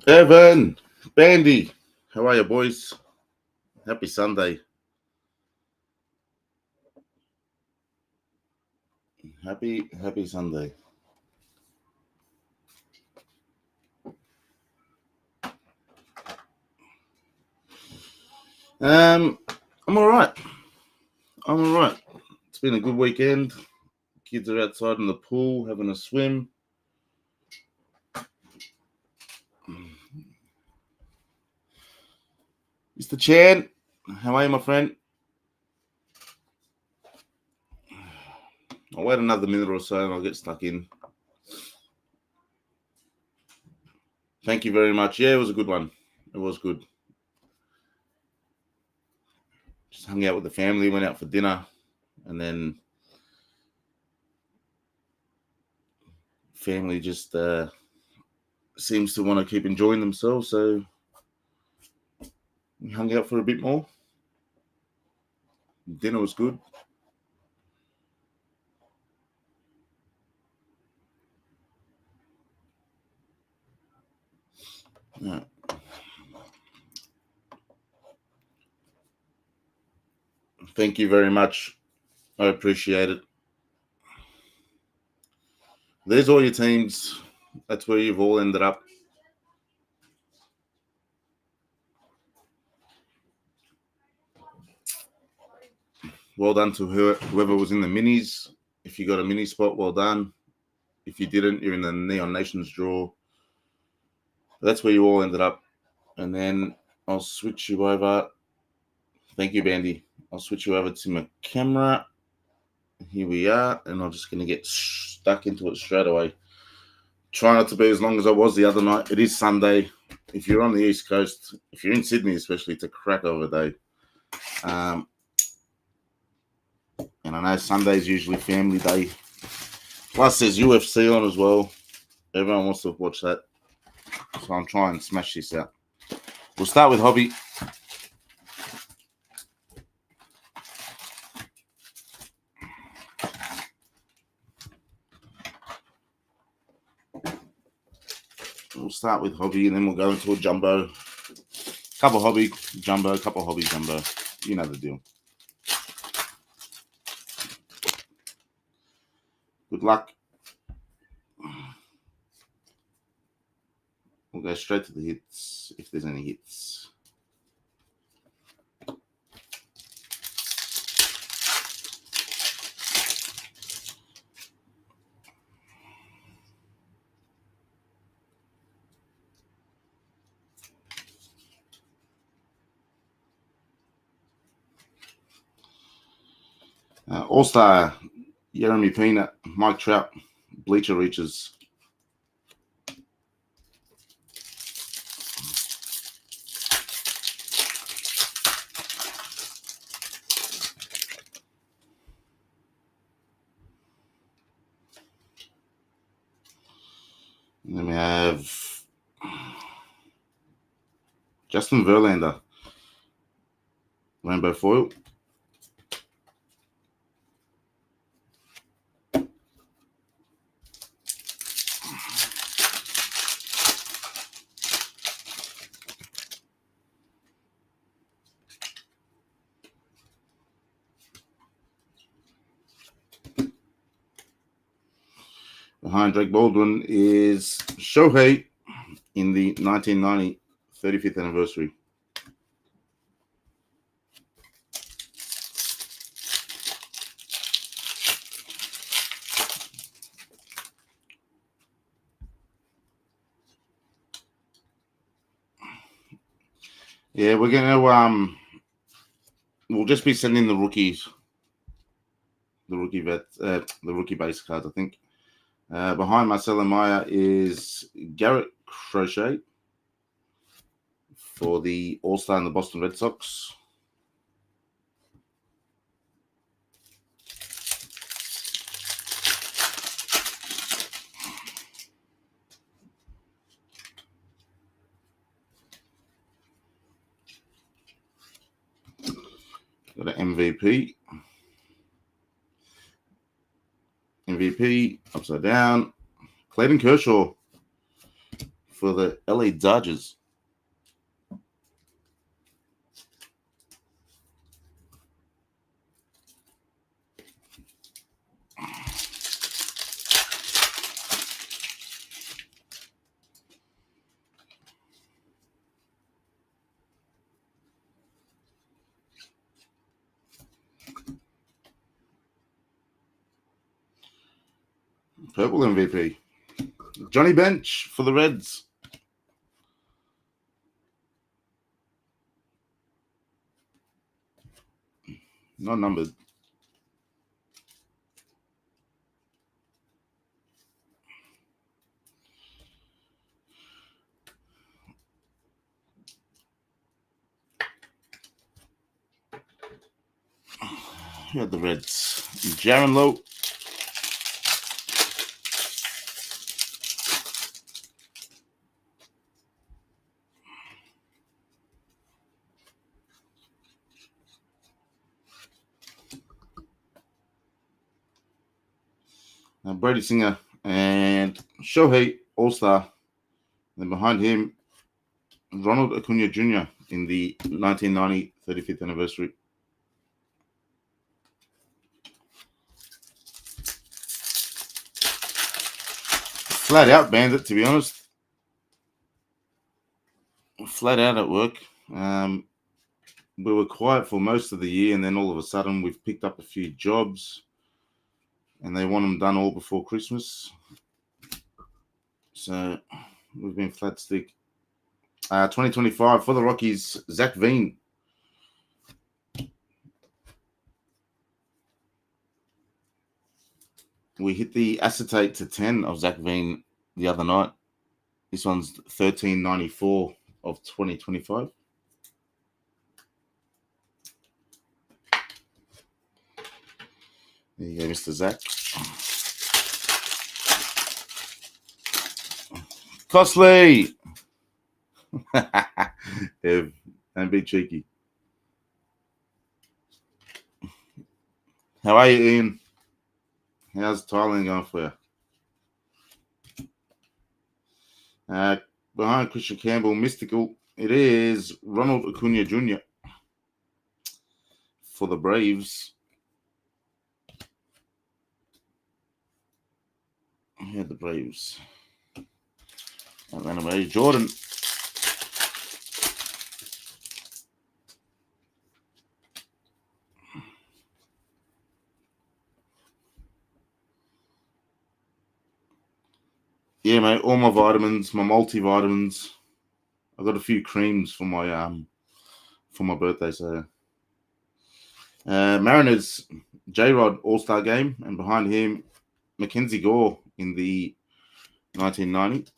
Evan, Bandy, how are you, boys? Happy Sunday. Happy Sunday. I'm all right. It's been a good weekend. Kids are outside in the pool having a swim. Mr. Chan, how are you, my friend? I'll wait another minute or so and I'll get stuck in. Thank you very much. Yeah, it was a good one. It was good. Just hung out with the family, went out for dinner, and then family just seems to want to keep enjoying themselves, so we hung out for a bit more. Dinner was good. Yeah. Thank you very much. I appreciate it. There's all your teams. That's where you've all ended up. Well done to whoever was in the minis. If you got a mini spot, well done. If you didn't, you're in the Neon Nations draw. That's where you all ended up. And then I'll switch you over. Thank you, Bandy. I'll switch you over to my camera. Here we are. And I'm just going to get stuck into it straight away. Try not to be as long as I was the other night. It is Sunday. If you're on the East Coast, if you're in Sydney especially, it's a crack of a day. And I know Sunday's usually family day. Plus, there's UFC on as well. Everyone wants to watch that. So I'm trying to smash this out. We'll start with hobby. We'll start with hobby and then we'll go into a jumbo. Couple hobby, jumbo, couple hobby, jumbo. You know the deal. Good luck. We'll go straight to the hits, if there's any hits. All-Star, Jeremy Pena, Mike Trout, Bleacher Reaches. And then we have Justin Verlander, Rainbow Foil. Behind Drake Baldwin is Shohei in the 1990 35th anniversary. Yeah, we're gonna we'll just be sending the rookies, the rookie base cards, I think. Behind Marcelo Meyer is Garrett Crochet for the All-Star and the Boston Red Sox. Got an MVP. MVP upside down. Clayton Kershaw for the LA Dodgers. Purple MVP. Johnny Bench for the Reds. Not numbered. Here are the Reds. Jaron Lowe. Brady Singer and Shohei All-Star. Then behind him, Ronald Acuna Jr. in the 1990 35th anniversary. Flat out Bandit, to be honest. Flat out at work. We were quiet for most of the year, and then all of a sudden we've picked up a few jobs, and they want them done all before Christmas. So we've been flat stick. 2025 for the Rockies, Zach Veen. We hit the acetate to 10 of Zach Veen the other night. This one's 1394 of 2025. There you go, Mr. Zach. Costly. Ev, don't be cheeky. How are you, Ian? How's Thailand going for you? Behind Christian Campbell, Mystical, it is Ronald Acuna Jr. for the Braves. Here are the Braves. Atlanta Jordan. Yeah, mate, all my vitamins, my multivitamins. I got a few creams for my birthday, so Mariners, J-Rod All-Star Game, and behind him, Mackenzie Gore in the 1990.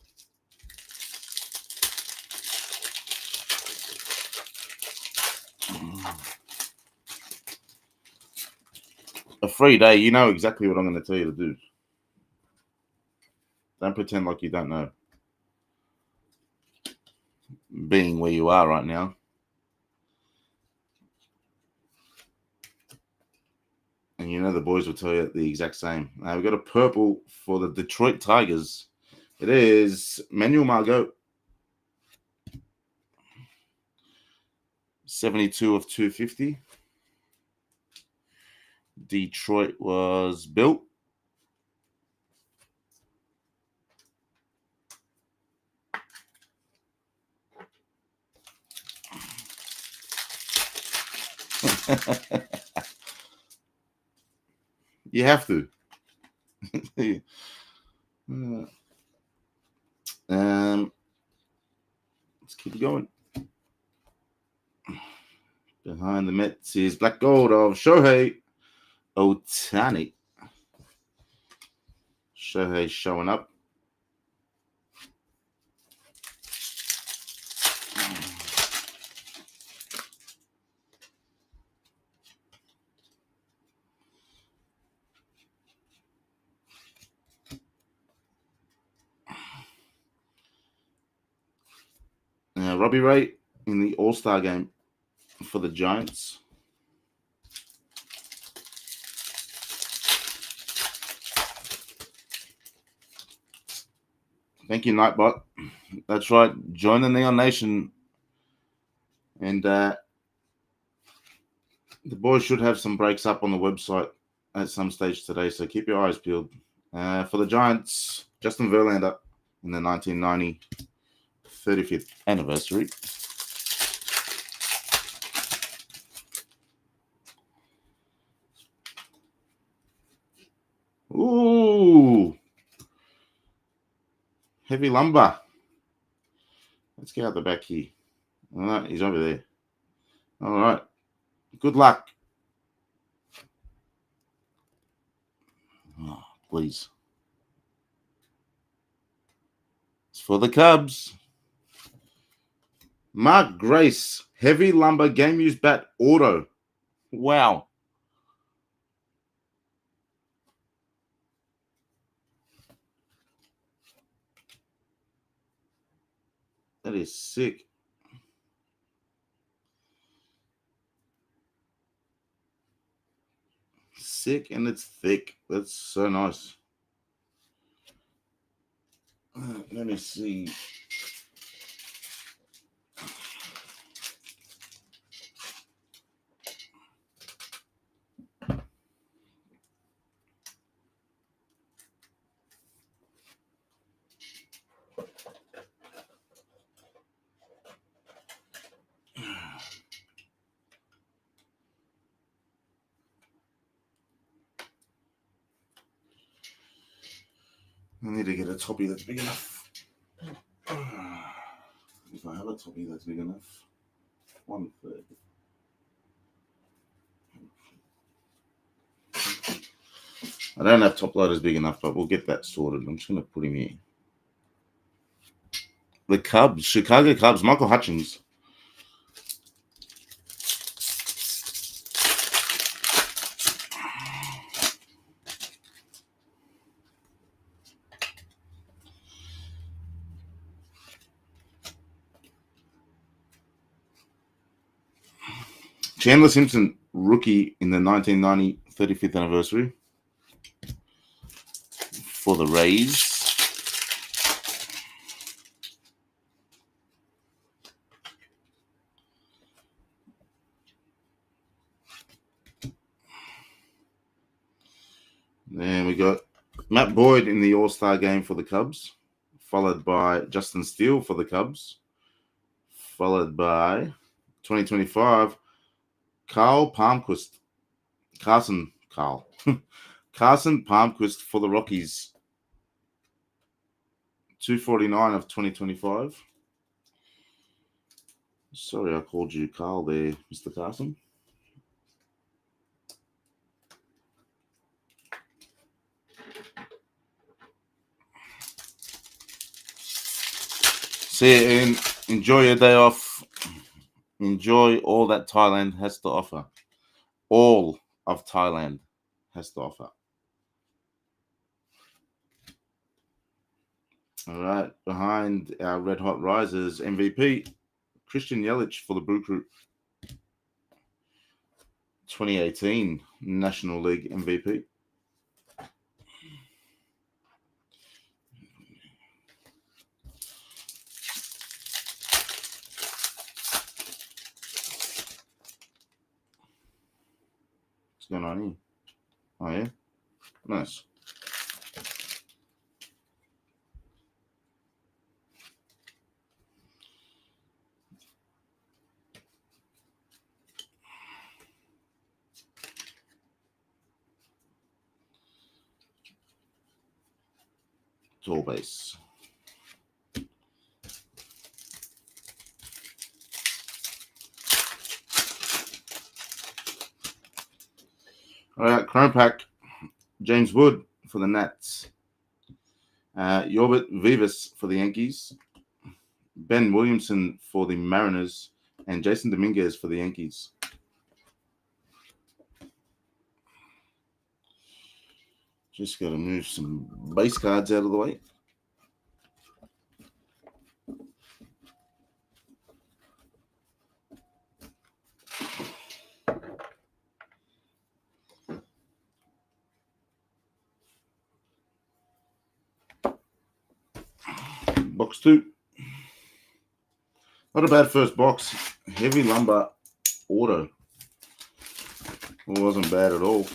A free day, you know exactly what I'm going to tell you to do. Don't pretend like you don't know. Being where you are right now. And you know the boys will tell you the exact same. We've got a purple for the Detroit Tigers. It is Manuel Margot. 72 of 250. Detroit was built. You have to. Let's keep going. Behind the Mets is black gold of Shohei Ohtani. Shohei showing up. Robbie Ray in the All-Star Game for the Giants. Thank you, Nightbot. That's right. Join the Neon Nation. And the boys should have some breaks up on the website at some stage today, so keep your eyes peeled. For the Giants, Justin Verlander in the 1990 35th anniversary. Ooh. Heavy lumber. Let's get out the back here. All right, he's over there. All right. Good luck. Oh, please. It's for the Cubs. Mark Grace, heavy lumber game used bat auto. Wow. That is sick. Sick and it's thick. That's so nice. Let me see. I need to get a toppy that's big enough. If I have a toppy that's big enough. 1/3. I don't have top loaders big enough, but we'll get that sorted. I'm just going to put him here. The Cubs, Chicago Cubs, Michael Hutchins. Chandler Simpson, rookie in the 1990 35th anniversary for the Rays. Then we got Matt Boyd in the All-Star Game for the Cubs, followed by Justin Steele for the Cubs, followed by 2025 Carson Palmquist for the Rockies, 249 of 2025. Sorry, I called you Carl there, Mr. Carson. See you, and enjoy your day off. Enjoy all that Thailand has to offer. All of Thailand has to offer. All right, behind our Red Hot Risers MVP, Christian Yelich for the Brew Crew. 2018 National League MVP. What's going on here? Oh, yeah? Nice. Tall base. All right, Chrome Pack. James Wood for the Nats. Yorbit Vivas for the Yankees. Ben Williamson for the Mariners. And Jason Dominguez for the Yankees. Just got to move some base cards out of the way. Box 2. Not a bad first box. Heavy lumber auto. It wasn't bad at all.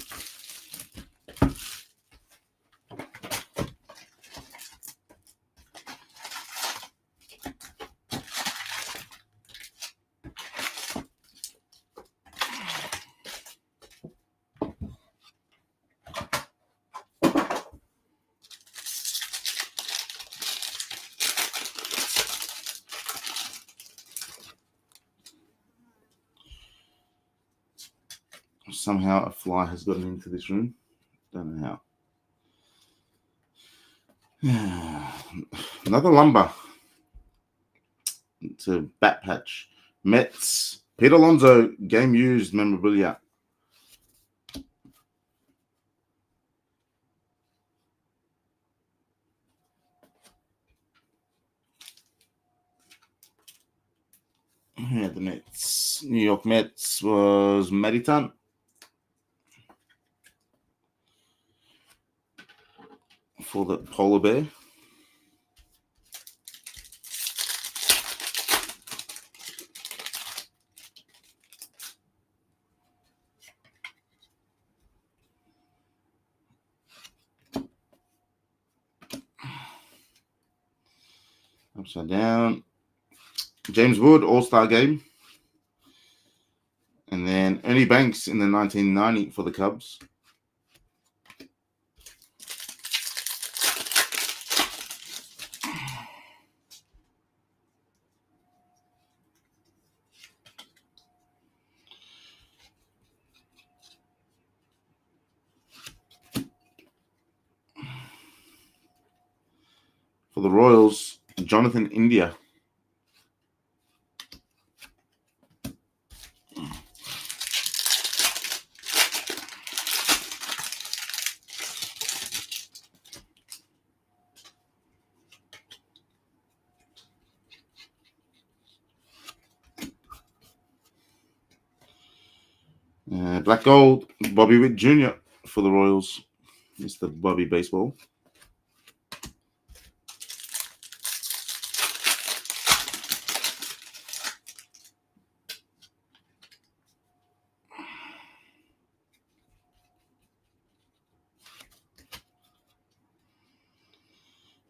Somehow a fly has gotten into this room. Don't know how. Another lumber. It's a bat patch. Mets. Pete Alonso, game used memorabilia. Yeah, the Mets. New York Mets was Matty Tan. For the polar bear. Upside down. James Wood, All-Star game. And then Ernie Banks in the 1990 for the Cubs. For the Royals, Jonathan India. Black Gold, Bobby Witt Jr. for the Royals. Mr. Bobby Baseball.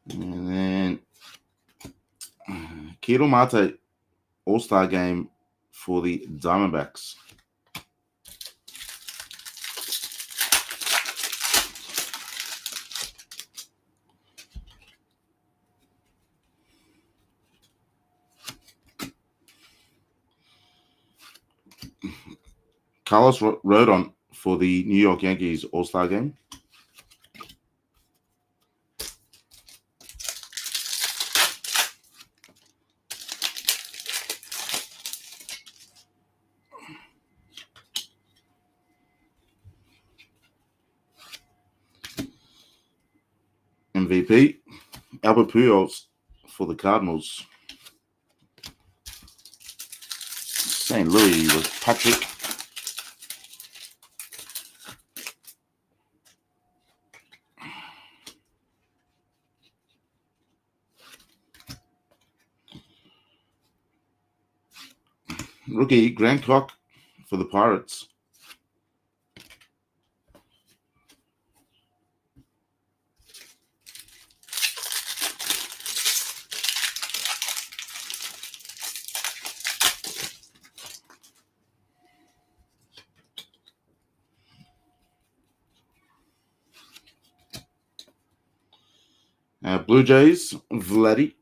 And then Kiro Mate, All-Star game for the Diamondbacks. Carlos Rodon for the New York Yankees All-Star game. MVP, Albert Pujols for the Cardinals. St. Louis was Patrick. Rookie, Grant Koch for the Pirates. Blue Jays, Vladdy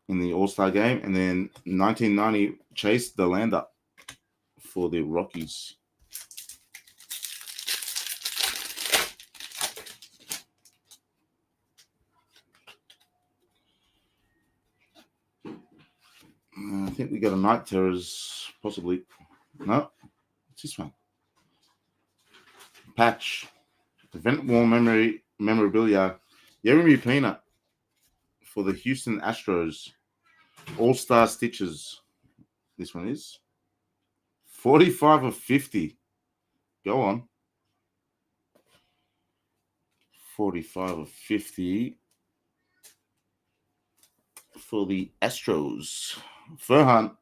in the All-Star game. And then 1990, Chase DeLander for the Rockies. I think we got a Night Terrors, possibly. No, it's this one. Patch. Event Wall Memorabilia. Yeremy Pena for the Houston Astros. All-Star Stitches. This one is 45 of 50. Go on. 45 of 50 for the Astros. Furhan.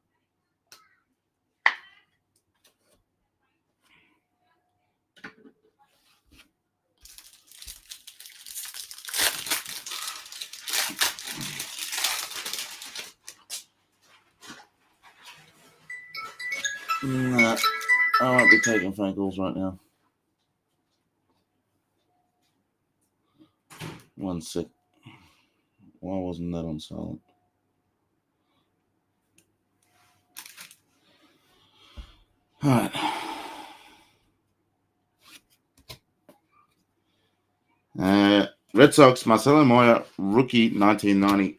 Nah, I won't be taking phone calls right now. One sec. Why wasn't that on silent? All right. Red Sox, Marcelo Moya, rookie, 1990.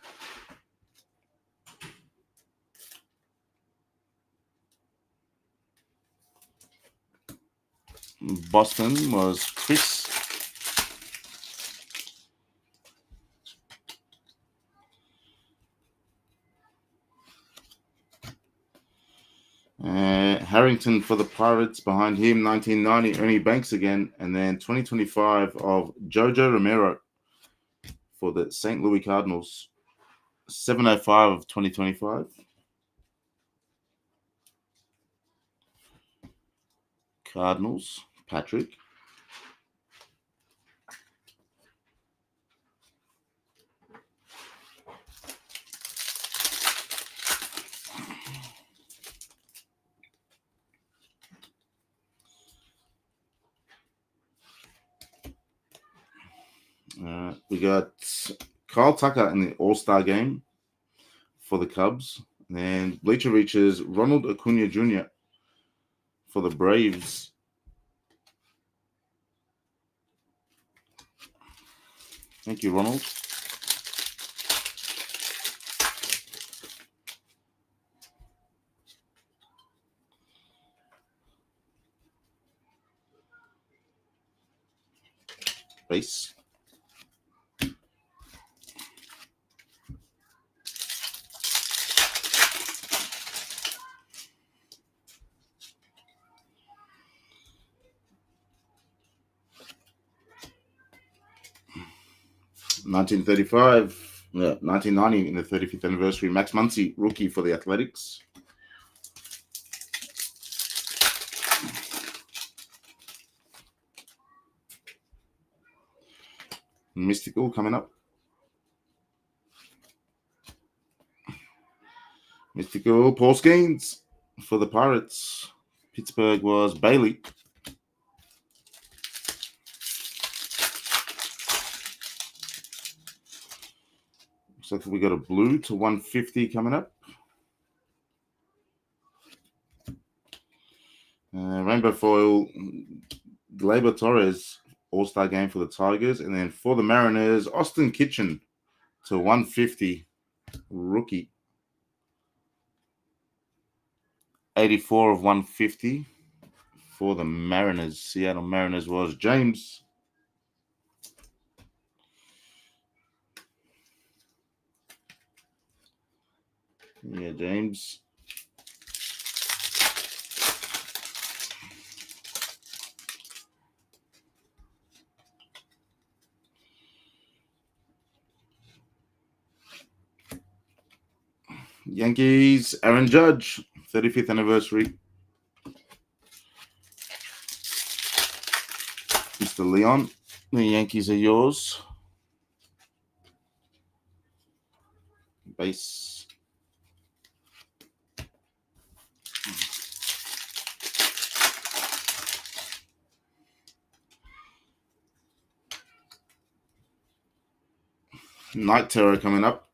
Boston was Chris. Harrington for the Pirates. Behind him, 1990, Ernie Banks again. And then 2025 of Jojo Romero for the St. Louis Cardinals. 705 of 2025. Cardinals, Patrick. We got Kyle Tucker in the All-Star game for the Cubs. And Bleacher Reaches, Ronald Acuna Jr. for the Braves. Thank you, Ronald. Base. $19.90 in the 35th anniversary. Max Muncy, rookie for the Athletics. Mystical coming up. Mystical, Paul Skeens for the Pirates. Pittsburgh was Bailey. Looks like we got a blue to 150 coming up. Rainbow foil, Gleyber Torres, All-Star game for the Tigers. And then for the Mariners, Austin Kitchen to 150, rookie. 84 of 150 for the Mariners. Seattle Mariners was James. Yeah, James. Yankees, Aaron Judge, 35th anniversary. Mr. Leon, the Yankees are yours. Base. Night Terror coming up.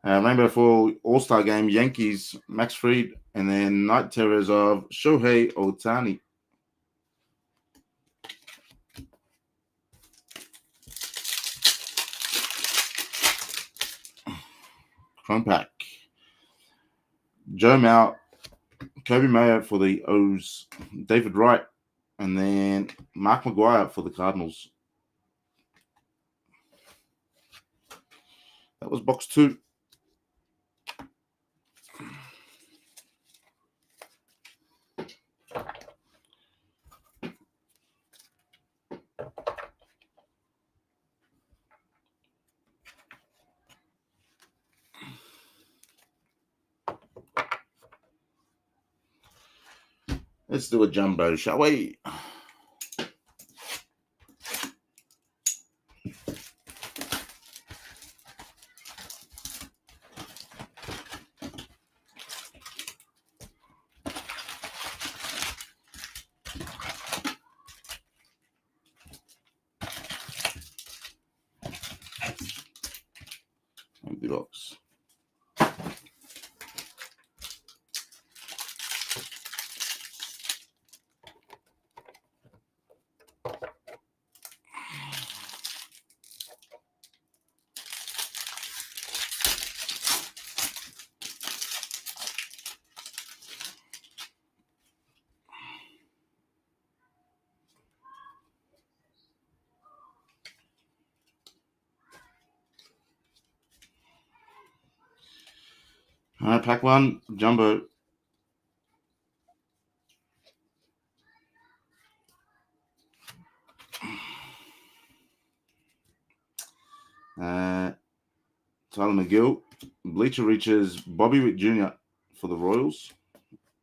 Rainbow Foil All-Star Game, Yankees, Max Fried, and then Night Terrors of Shohei Ohtani. Chrome pack. Joe Mount, Kobe Mayo for the O's, David Wright, and then Mark McGuire for the Cardinals. That was box 2. Let's do a jumbo, shall we? Empty box. All right, pack 1, jumbo. Tyler McGill, Bleacher Reaches, Bobby Witt Jr. for the Royals,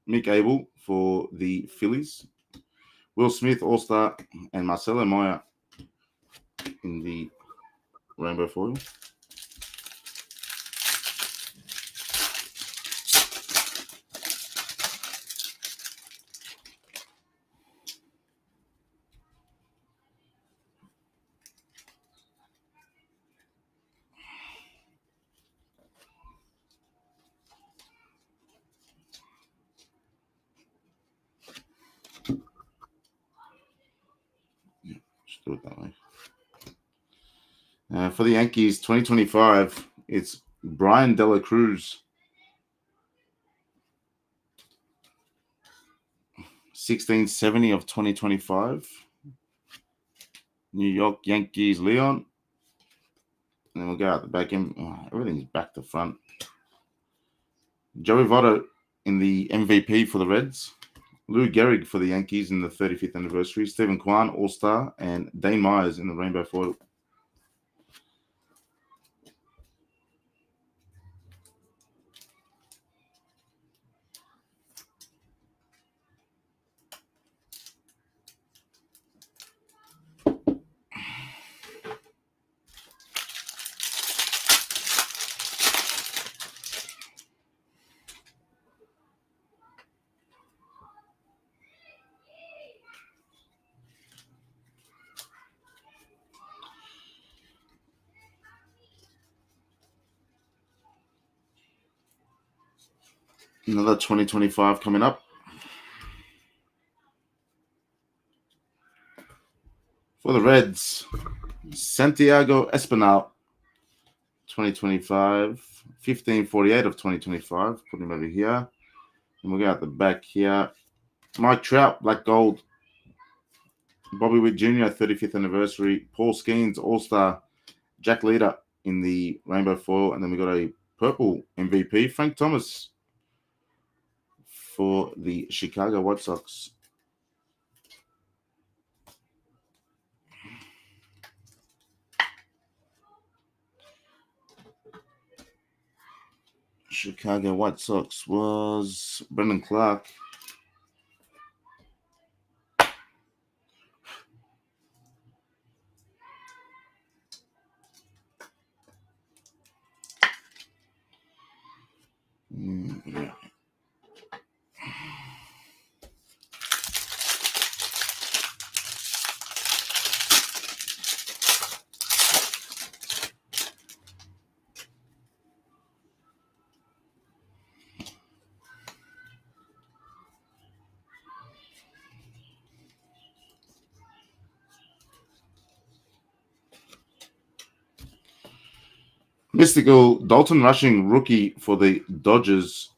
Mick Abel for the Phillies, Will Smith All-Star, and Marcelo Meyer in the Rainbow Foil. Just do it that way. For the Yankees, 2025, it's Brian De La Cruz. 1670 of 2025. New York Yankees, Leon. And then we'll go out the back end. Everything's back to front. Joey Votto in the MVP for the Reds. Lou Gehrig for the Yankees in the 35th anniversary. Stephen Kwan, All-Star, and Dane Myers in the Rainbow Foil. Another 2025 coming up. For the Reds, Santiago Espinal, 2025, 1548 of 2025. Put him over here. And we'll go out the back here. Mike Trout, Black Gold. Bobby Witt Jr., 35th anniversary. Paul Skeens, All-Star. Jack Leader in the Rainbow Foil. And then we got a Purple MVP, Frank Thomas for the Chicago White Sox. Chicago White Sox was Brendan Clark. Yeah. Mystical Dalton Rushing rookie for the Dodgers.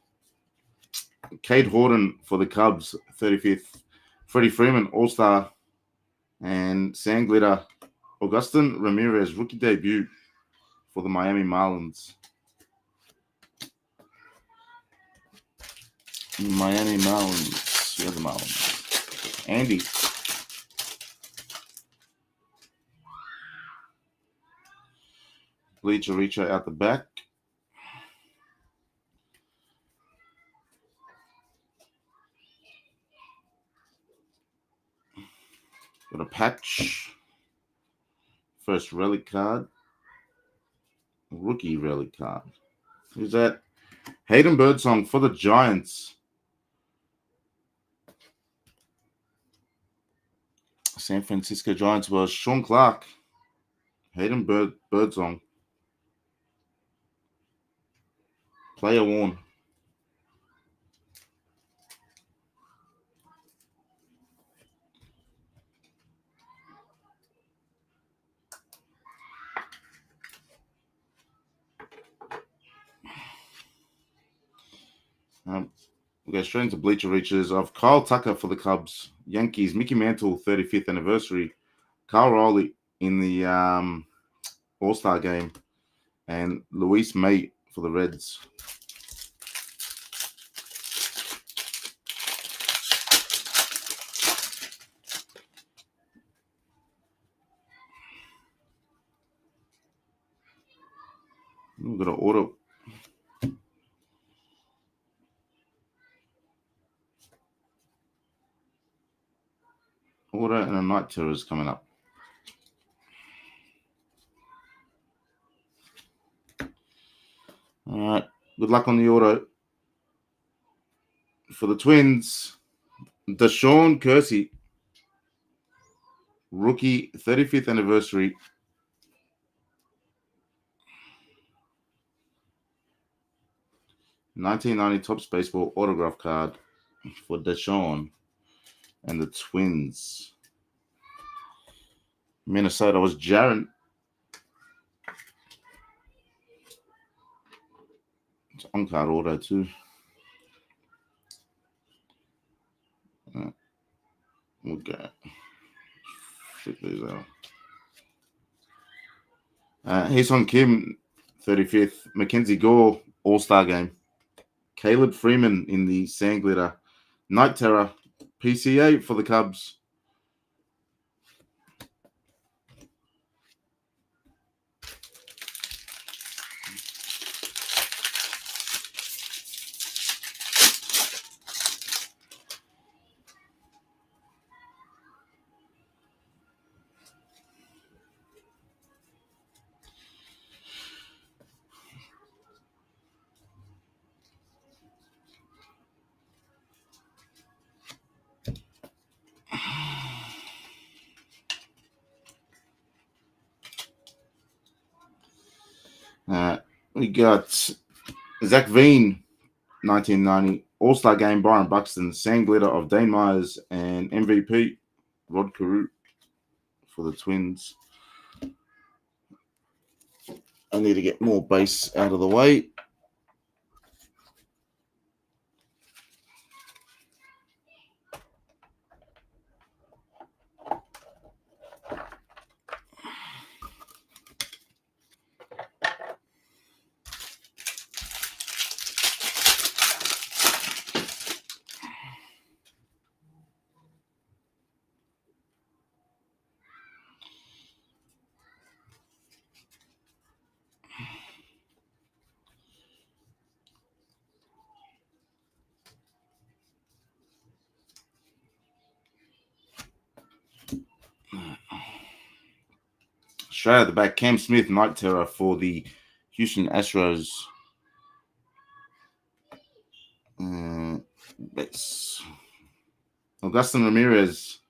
Cade Horton for the Cubs, 35th. Freddie Freeman, All-Star. And Sand Glitter, Augustin Ramirez, rookie debut for the Miami Marlins. Miami Marlins. Here's the Marlins. Andy. Bleacher Reacher out the back. Got a patch. First relic card. Rookie relic card. Who's that? Hayden Birdsong for the Giants. San Francisco Giants was Sean Clark. Hayden Birdsong. Player worn. We go straight into Bleacher Reaches of Kyle Tucker for the Cubs. Yankees, Mickey Mantle, 35th anniversary. Kyle Rowley in the All-Star game. And Luis May for the Reds. We've got an auto. Auto and a Night Terrors coming up. All right. Good luck on the auto. For the Twins, Deshaun Kersey, rookie, 35th anniversary. $19.90 Topps Baseball autograph card for Deshaun and the Twins. Minnesota was Jaron. It's on-card auto too. We'll go. Check these out. He's-Hong Kim, 35th. Mackenzie Gore, All-Star game. Caleb Freeman in the Sand Glitter. Night Terror, PCA for the Cubs. We got Zach Veen, 1990 All-Star Game, Byron Buxton, Sand Glitter of Dane Myers, and MVP Rod Carew for the Twins. I need to get more base out of the way. Straight out the back, Cam Smith, Night Terror for the Houston Astros. That's Augustin Ramirez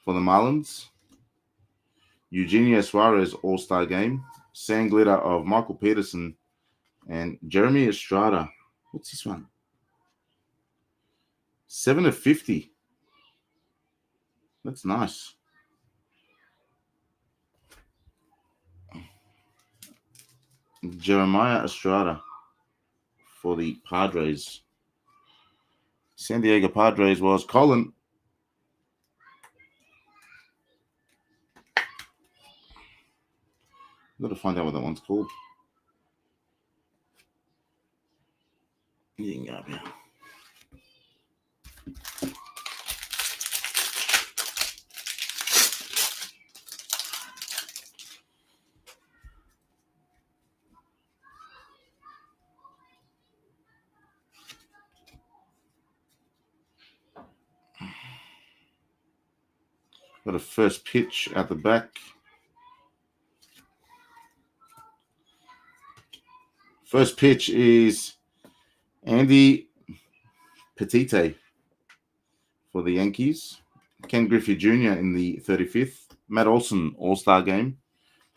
for the Marlins. Eugenio Suarez All-Star Game. Sand Glitter of Michael Peterson and Jeremy Estrada. What's this one? 7/50. That's nice. Jeremiah Estrada for the Padres. San Diego Padres was Colin. I've got to find out what that one's called. You can go up here. Got a first pitch at the back. First pitch is Andy Petite for the Yankees. Ken Griffey Jr. in the 35th. Matt Olson All-Star Game.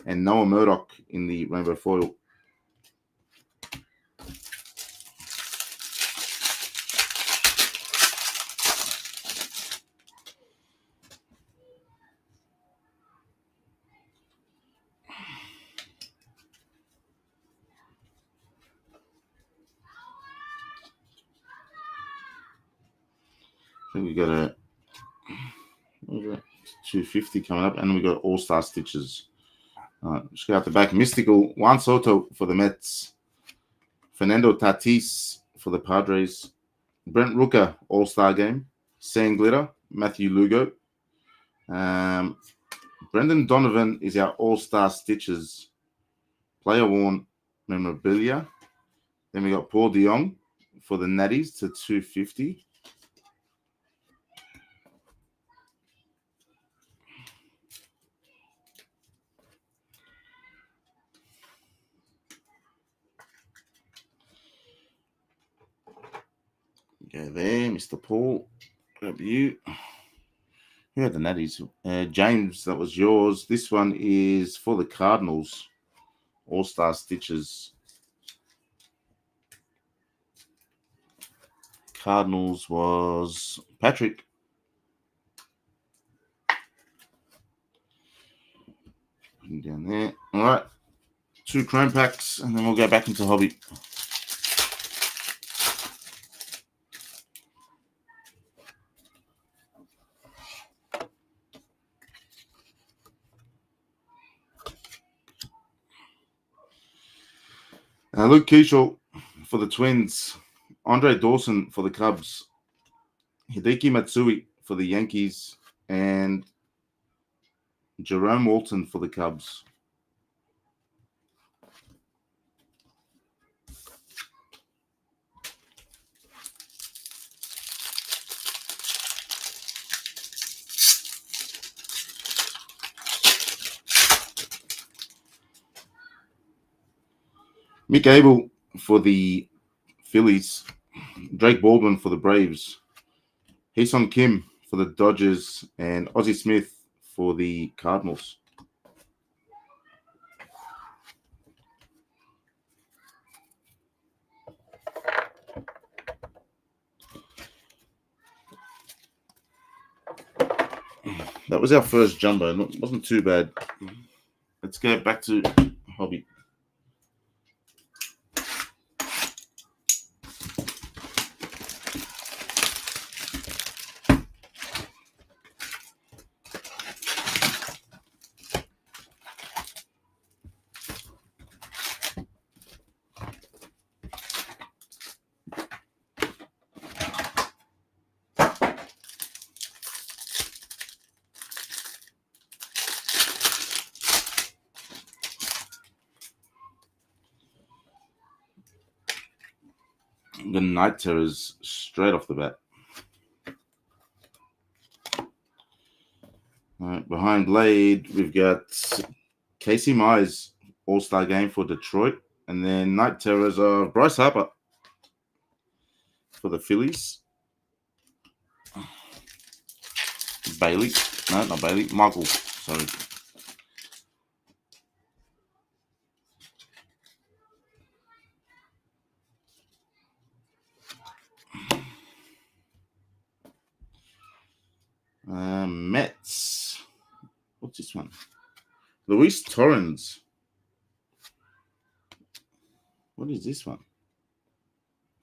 And Noah Murdoch in the Rainbow Foil. I think we got a 250 coming up, and we got All-Star Stitches. Let's go out the back. Mystical Juan Soto for the Mets. Fernando Tatis for the Padres. Brent Rooker All-Star Game. Sand Glitter, Matthew Lugo. Brendan Donovan is our All-Star Stitches. Player worn memorabilia. Then we got Paul DeYoung for the Natties to 250. Go there, Mr. Paul. Grab you. Who had the Natties? James, that was yours. This one is for the Cardinals. All-Star Stitches. Cardinals was Patrick. Putting down there. All right. 2 chrome packs, and then we'll go back into hobby. Luke Keishel for the Twins. Andre Dawson for the Cubs. Hideki Matsui for the Yankees. And Jerome Walton for the Cubs. Mick Abel for the Phillies. Drake Baldwin for the Braves. Hae-Sung Kim for the Dodgers. And Ozzie Smith for the Cardinals. That was our first jumbo. It wasn't too bad. Let's go back to hobby. The Night Terrors straight off the bat. All right, behind Blade, we've got Casey Myers, All-Star game for Detroit. And then Night Terrors of Bryce Harper for the Phillies. Bailey. No, not Bailey. Michael. Sorry. Mets. What's this one? Luis Torrens. What is this one?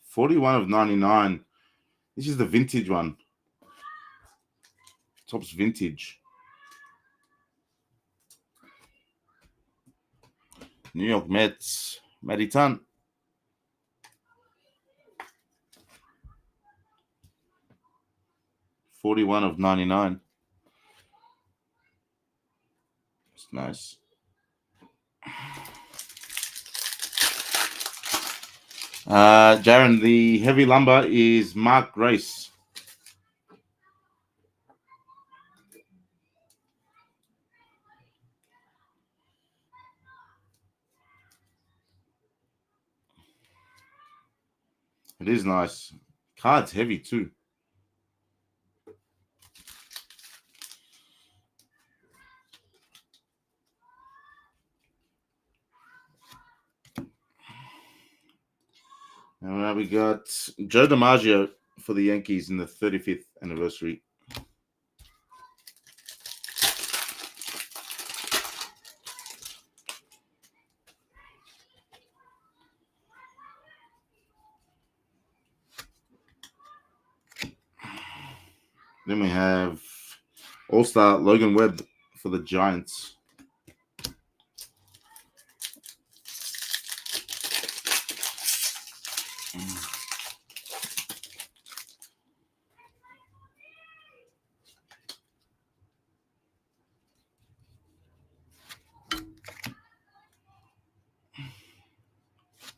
41 of 99. This is the vintage one. Topps vintage. New York Mets. Matty Tan. $41 of 99. That's nice. Jaron, the heavy lumber is Mark Grace. It is nice. Card's heavy too. And we got Joe DiMaggio for the Yankees in the 35th anniversary. Then we have All-Star Logan Webb for the Giants.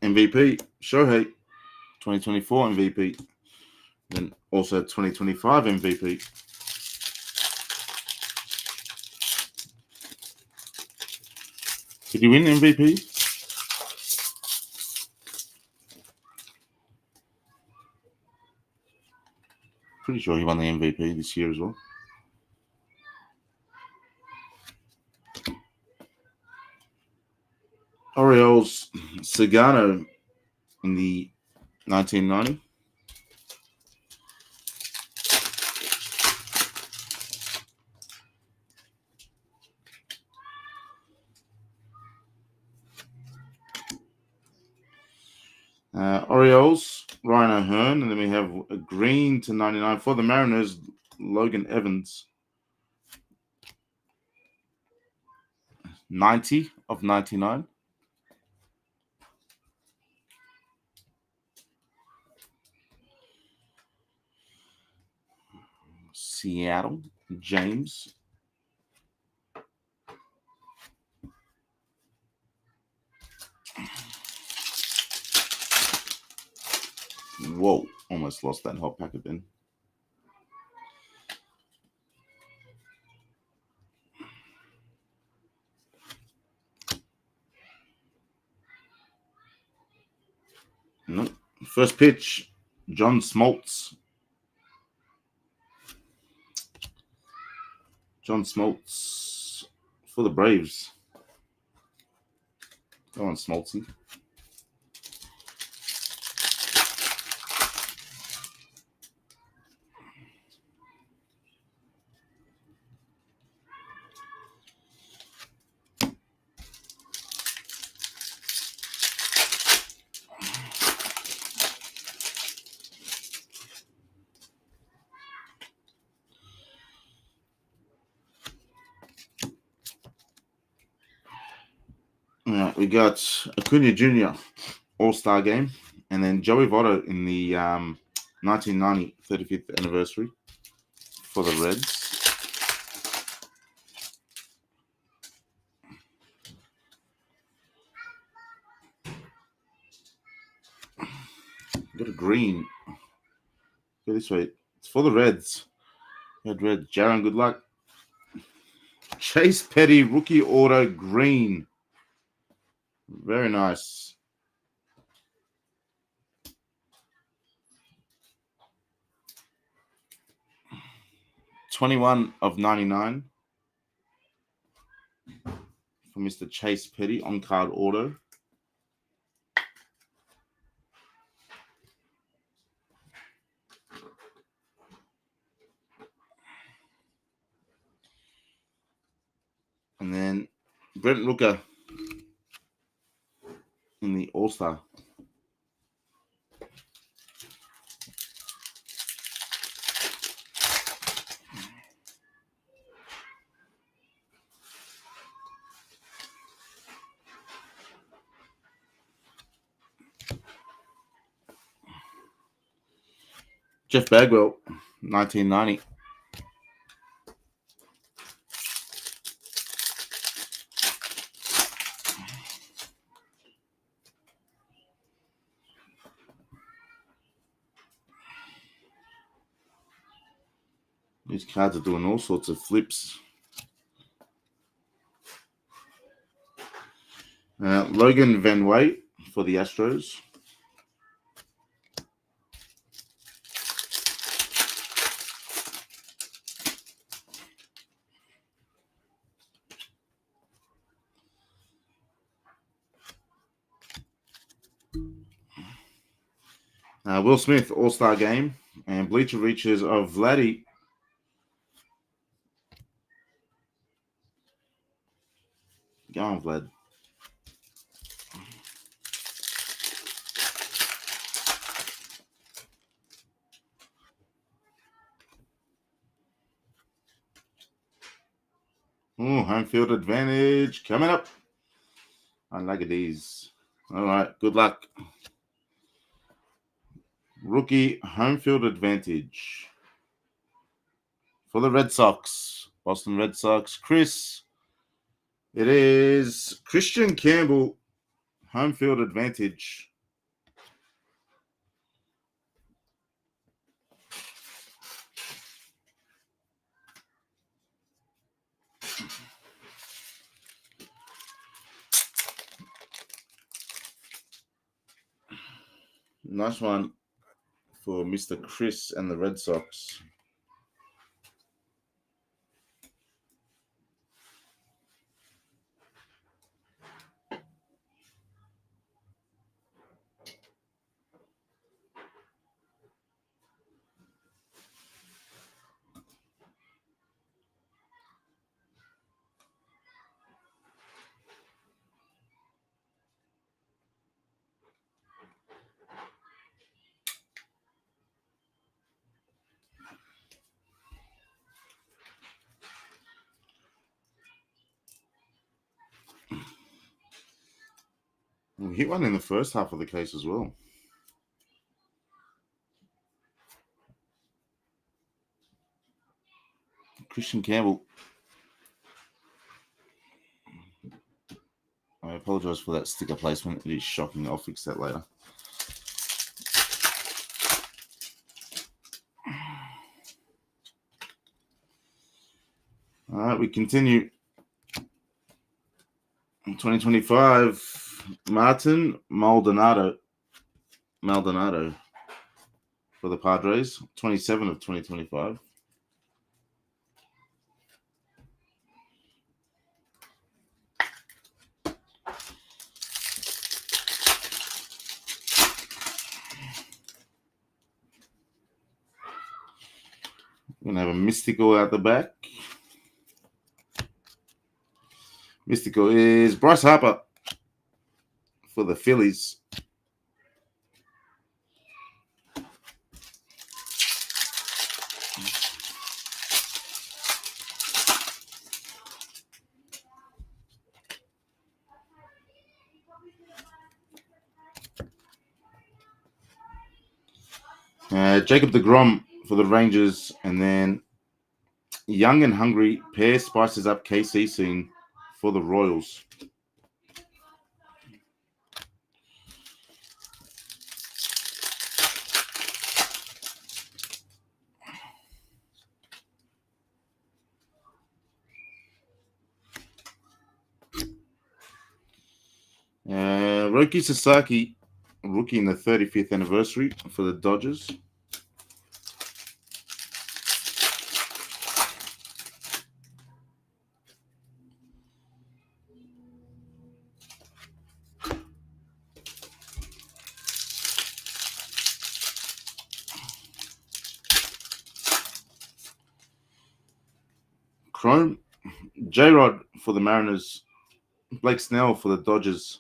MVP, Shohei, 2024 MVP. Then also 2025 MVP. Did he win MVP? Pretty sure he won the MVP this year as well. Orioles, Sagano in the 1990. Orioles, Ryan O'Hearn, and then we have a green to 99 for the Mariners, Logan Evans. 90 of 99. Seattle, James. Whoa, almost lost that hot packet then. Nope. First pitch, John Smoltz. John Smoltz for the Braves. Go on, Smoltzy. We got Acuna Jr. All-Star game, and then Joey Votto in the 1990 35th anniversary for the Reds. Got a green. Go this way. It's for the Reds. Red. Jaron, good luck. Chase Petty rookie auto green. Very nice. $21/99 for Mr. Chase Petty on card auto. And then Brent Rooker in the All-Star. Jeff Bagwell, 1990. These cards are doing all sorts of flips. Logan Van Way for the Astros. Will Smith, All-Star Game. And Bleacher Reaches of Vladdy. Go on, Vlad. Oh, home field advantage coming up. Unlucky these. All right, good luck. Rookie home field advantage for the Red Sox. Boston Red Sox. Chris. It is Christian Campbell. Home field advantage. Nice one for Mr. Chris and the Red Sox. We hit one in the first half of the case as well. Christian Campbell. I apologize for that sticker placement. It is shocking. I'll fix that later. All right, we continue. 2025, Martin Maldonado for the Padres, 27/2025. We're going to have a Mystical out the back. Mystical is Bryce Harper for the Phillies. Jacob deGrom for the Rangers, and then Young and Hungry pair spices up KC scene for the Royals. Roki Sasaki, rookie in the 35th anniversary for the Dodgers. Chrome, J-Rod for the Mariners. Blake Snell for the Dodgers.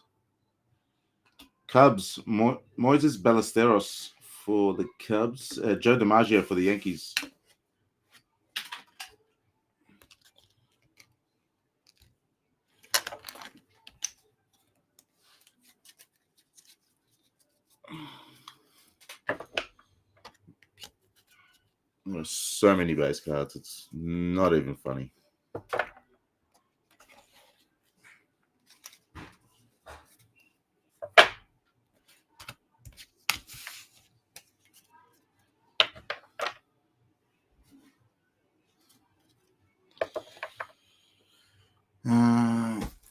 Cubs, Moises Ballesteros for the Cubs. Joe DiMaggio for the Yankees. There's so many base cards. It's not even funny.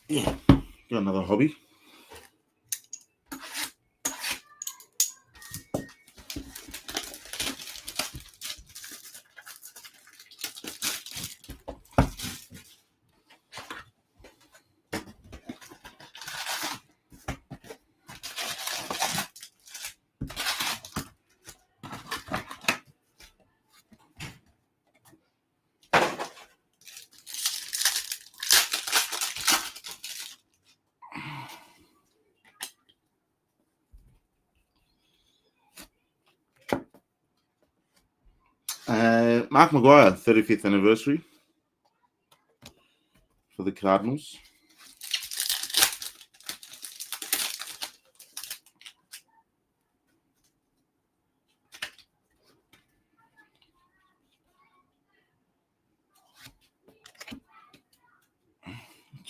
Yeah, got another hobby. Mark McGuire, 35th anniversary for the Cardinals.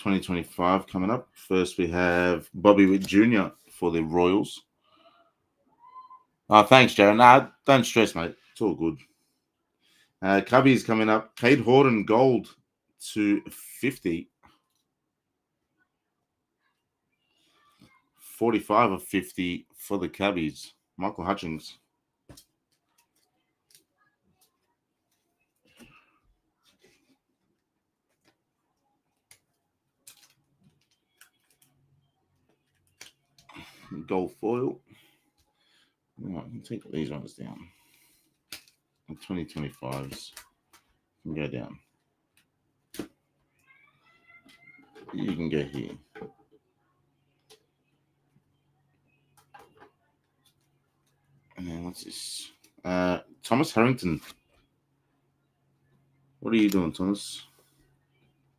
$20.25 coming up. First, we have Bobby Witt Jr. for the Royals. Oh, thanks, Jaron. Nah, don't stress, mate. It's all good. Cubbies coming up. Cade Horton gold to 50. 45 of 50 for the Cubbies. Michael Hutchings. Gold foil. Oh, I can take these ones down. 2025s can go down. You can go here. And then what's this? Thomas Harrington. What are you doing, Thomas?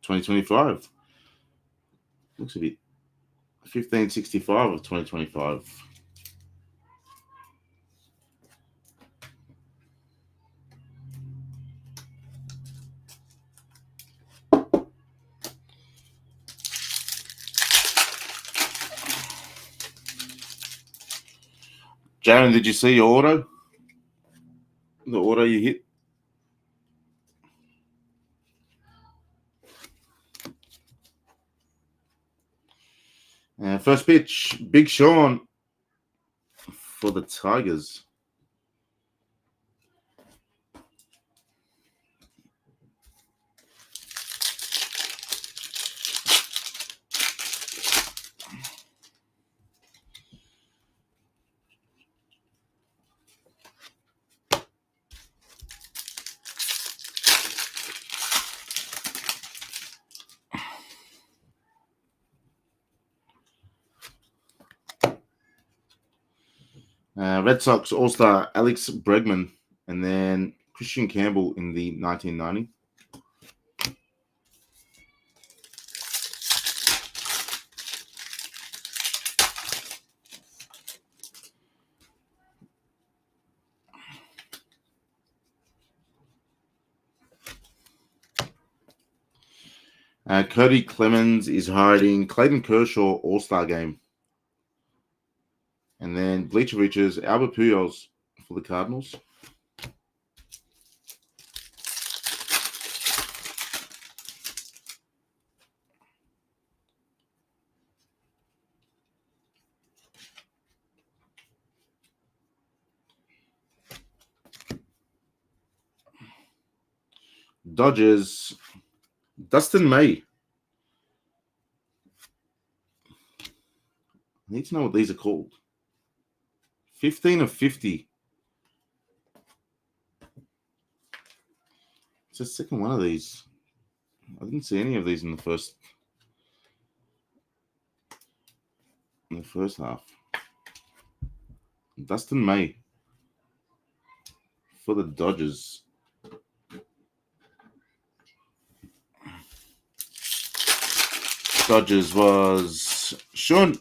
2025. Looks a bit 1565 of 2025. Jaron, did you see your auto? The auto you hit? First pitch, Big Sean for the Tigers. Red Sox All-Star Alex Bregman, and then Christian Campbell in the 1990. Cody Clemens is hiding Clayton Kershaw All-Star Game. And then Bleacher Riches, Albert Pujols for the Cardinals. Dodgers, Dustin May. I need to know what these are called. 15 of 50. It's the second one of these. I didn't see any of these in the first half. Dustin May for the Dodgers. Dodgers was Sean.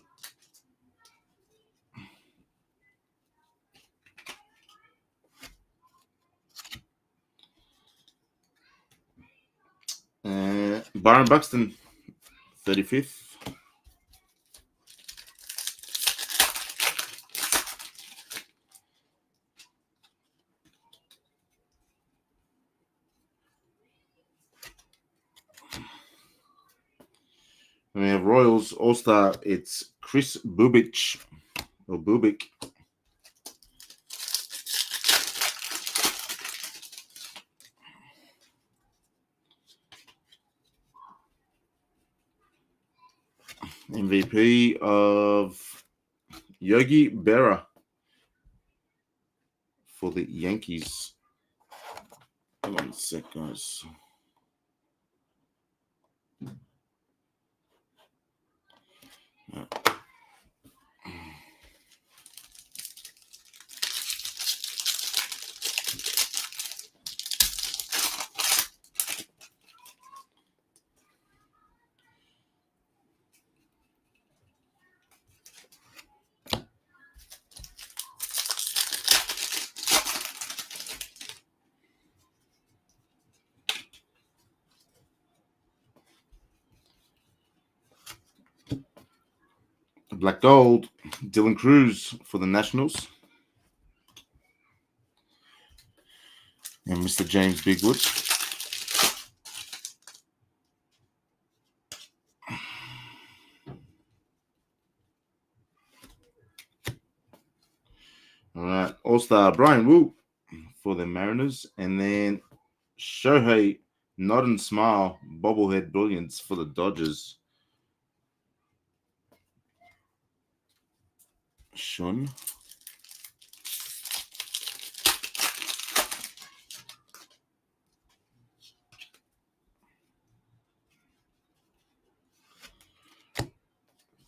Byron Buxton, 35th. And we have Royals All-Star. It's Chris Bubic or Bubic. MVP of Yogi Berra for the Yankees. Hold on a sec, guys. Black Gold, Dylan Cruz for the Nationals. And Mr. James Bigwood. All right, All-Star Brian Wu for the Mariners. And then Shohei Nod and Smile Bobblehead Brilliance for the Dodgers. Shun.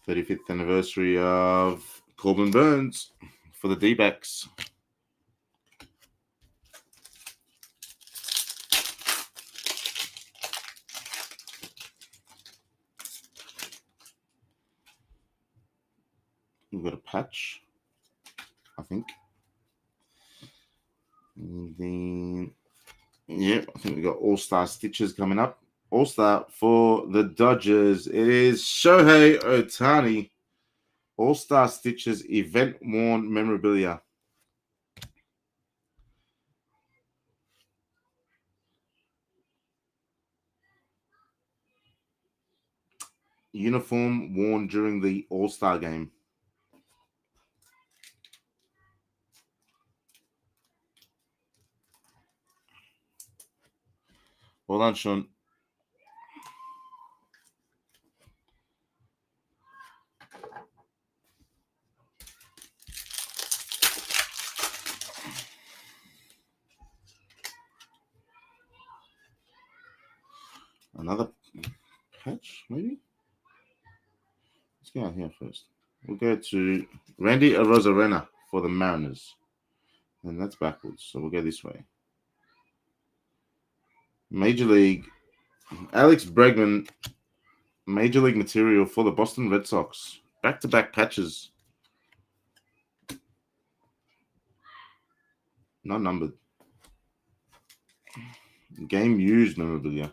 '35th anniversary of Corbin Burns for the D-backs. We've got a patch, I think. And then, yeah, I think we've got All-Star Stitches coming up. All-Star for the Dodgers. It is Shohei Ohtani. All-Star Stitches event-worn memorabilia. Uniform worn during the All-Star game. Well done, Sean. Another patch, maybe? Let's go out here first. We'll go to Randy Arozarena for the Mariners. And that's backwards, so we'll go this way. Major League, Alex Bregman, Major League material for the Boston Red Sox. Back-to-back patches. Not numbered. Game used memorabilia.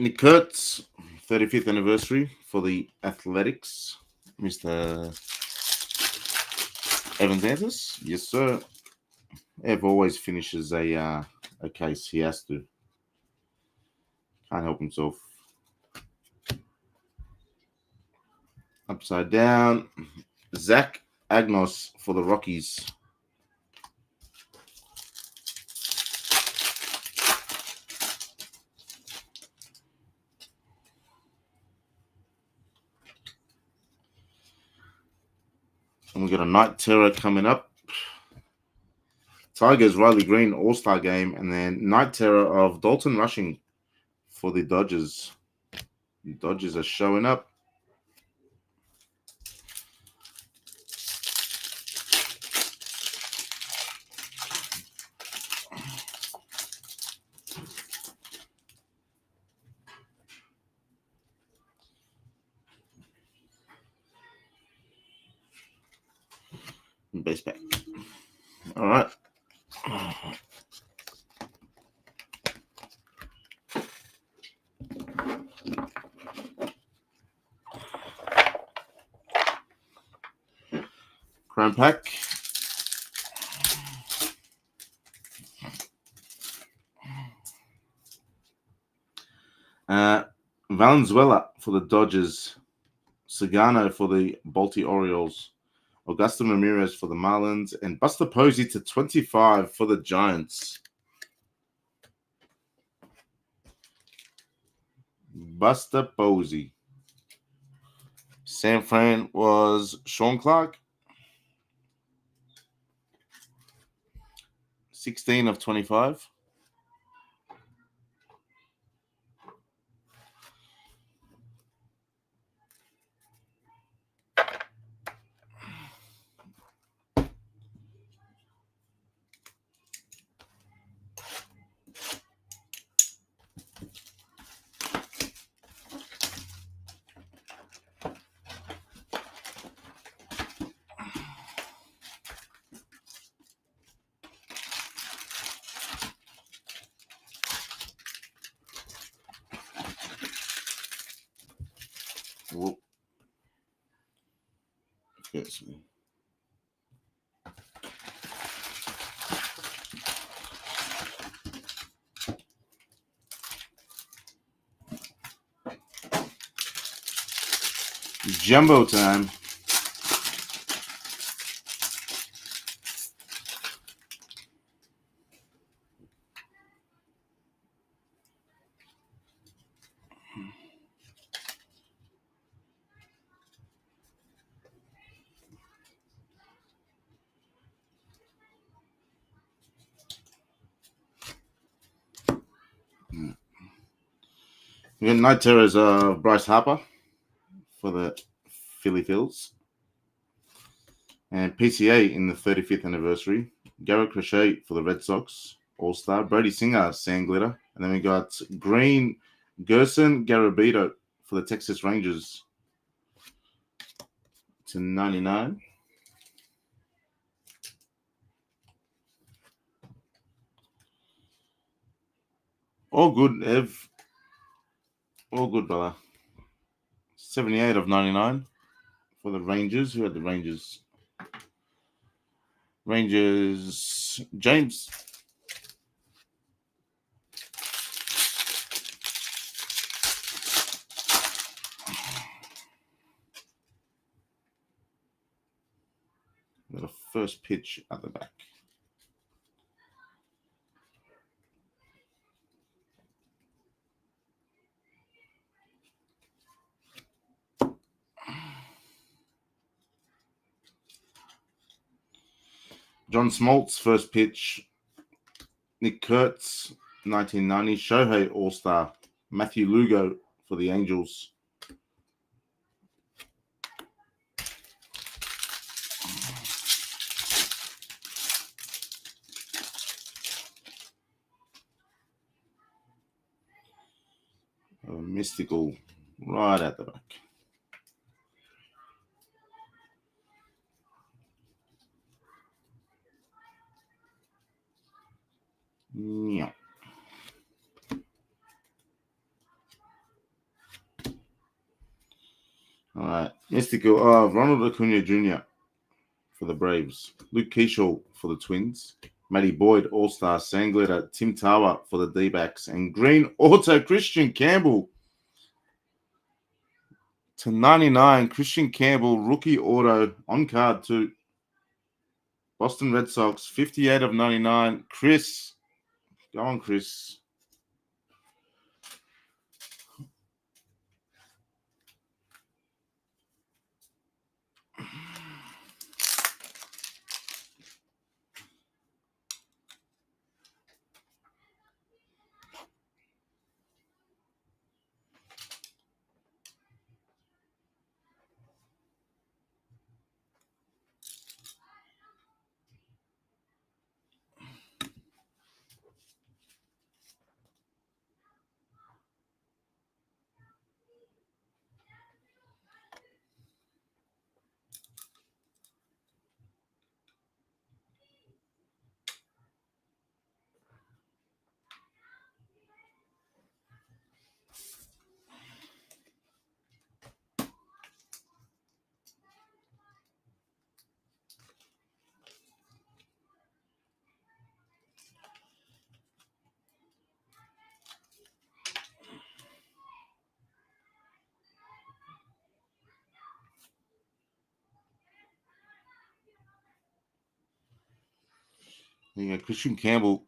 Nick Kurtz, 35th anniversary for the Athletics. Mr. Evans Antis. Yes, sir. Ev always finishes a case. He has to. Can't help himself. Upside down. Zach Agnos for the Rockies. And we got a night terror coming up. Tigers, Riley Green, All-Star game, and then night terror of Dalton Rushing for the Dodgers. The Dodgers are showing up. Base back. All right. Crown pack. Valenzuela for the Dodgers. Sagano for the Baltimore Orioles. Augusto Ramirez for the Marlins. And Buster Posey to 25 for the Giants. Buster Posey. San Fran was Sean Clark. 16 of 25. Whoop. Yes. Jumbo time. We got night terrors of Bryce Harper for the Philly Phils. And PCA in the 35th anniversary. Garrett Crochet for the Red Sox. All-Star. Brady Singer, Sand Glitter. And then we got Green Gerson Garabito for the Texas Rangers to 99. All good, Ev. All good, brother. 78 of 99 for the Rangers. Who had the Rangers? Rangers, James. Got a first pitch at the back. John Smoltz, first pitch. Nick Kurtz, 1990. Shohei All-Star. Matthew Lugo for the Angels. Mystical right at the back. Yeah. Mystical. Ronald Acuna Jr. for the Braves. Luke Keeschel for the Twins. Matty Boyd, All-Star. Sangletter. Tim Tawa for the D-backs. And green auto, Christian Campbell. To 99, Christian Campbell, rookie auto on card too. Boston Red Sox, 58 of 99. Chris. Go on, Chris. You got Christian Campbell.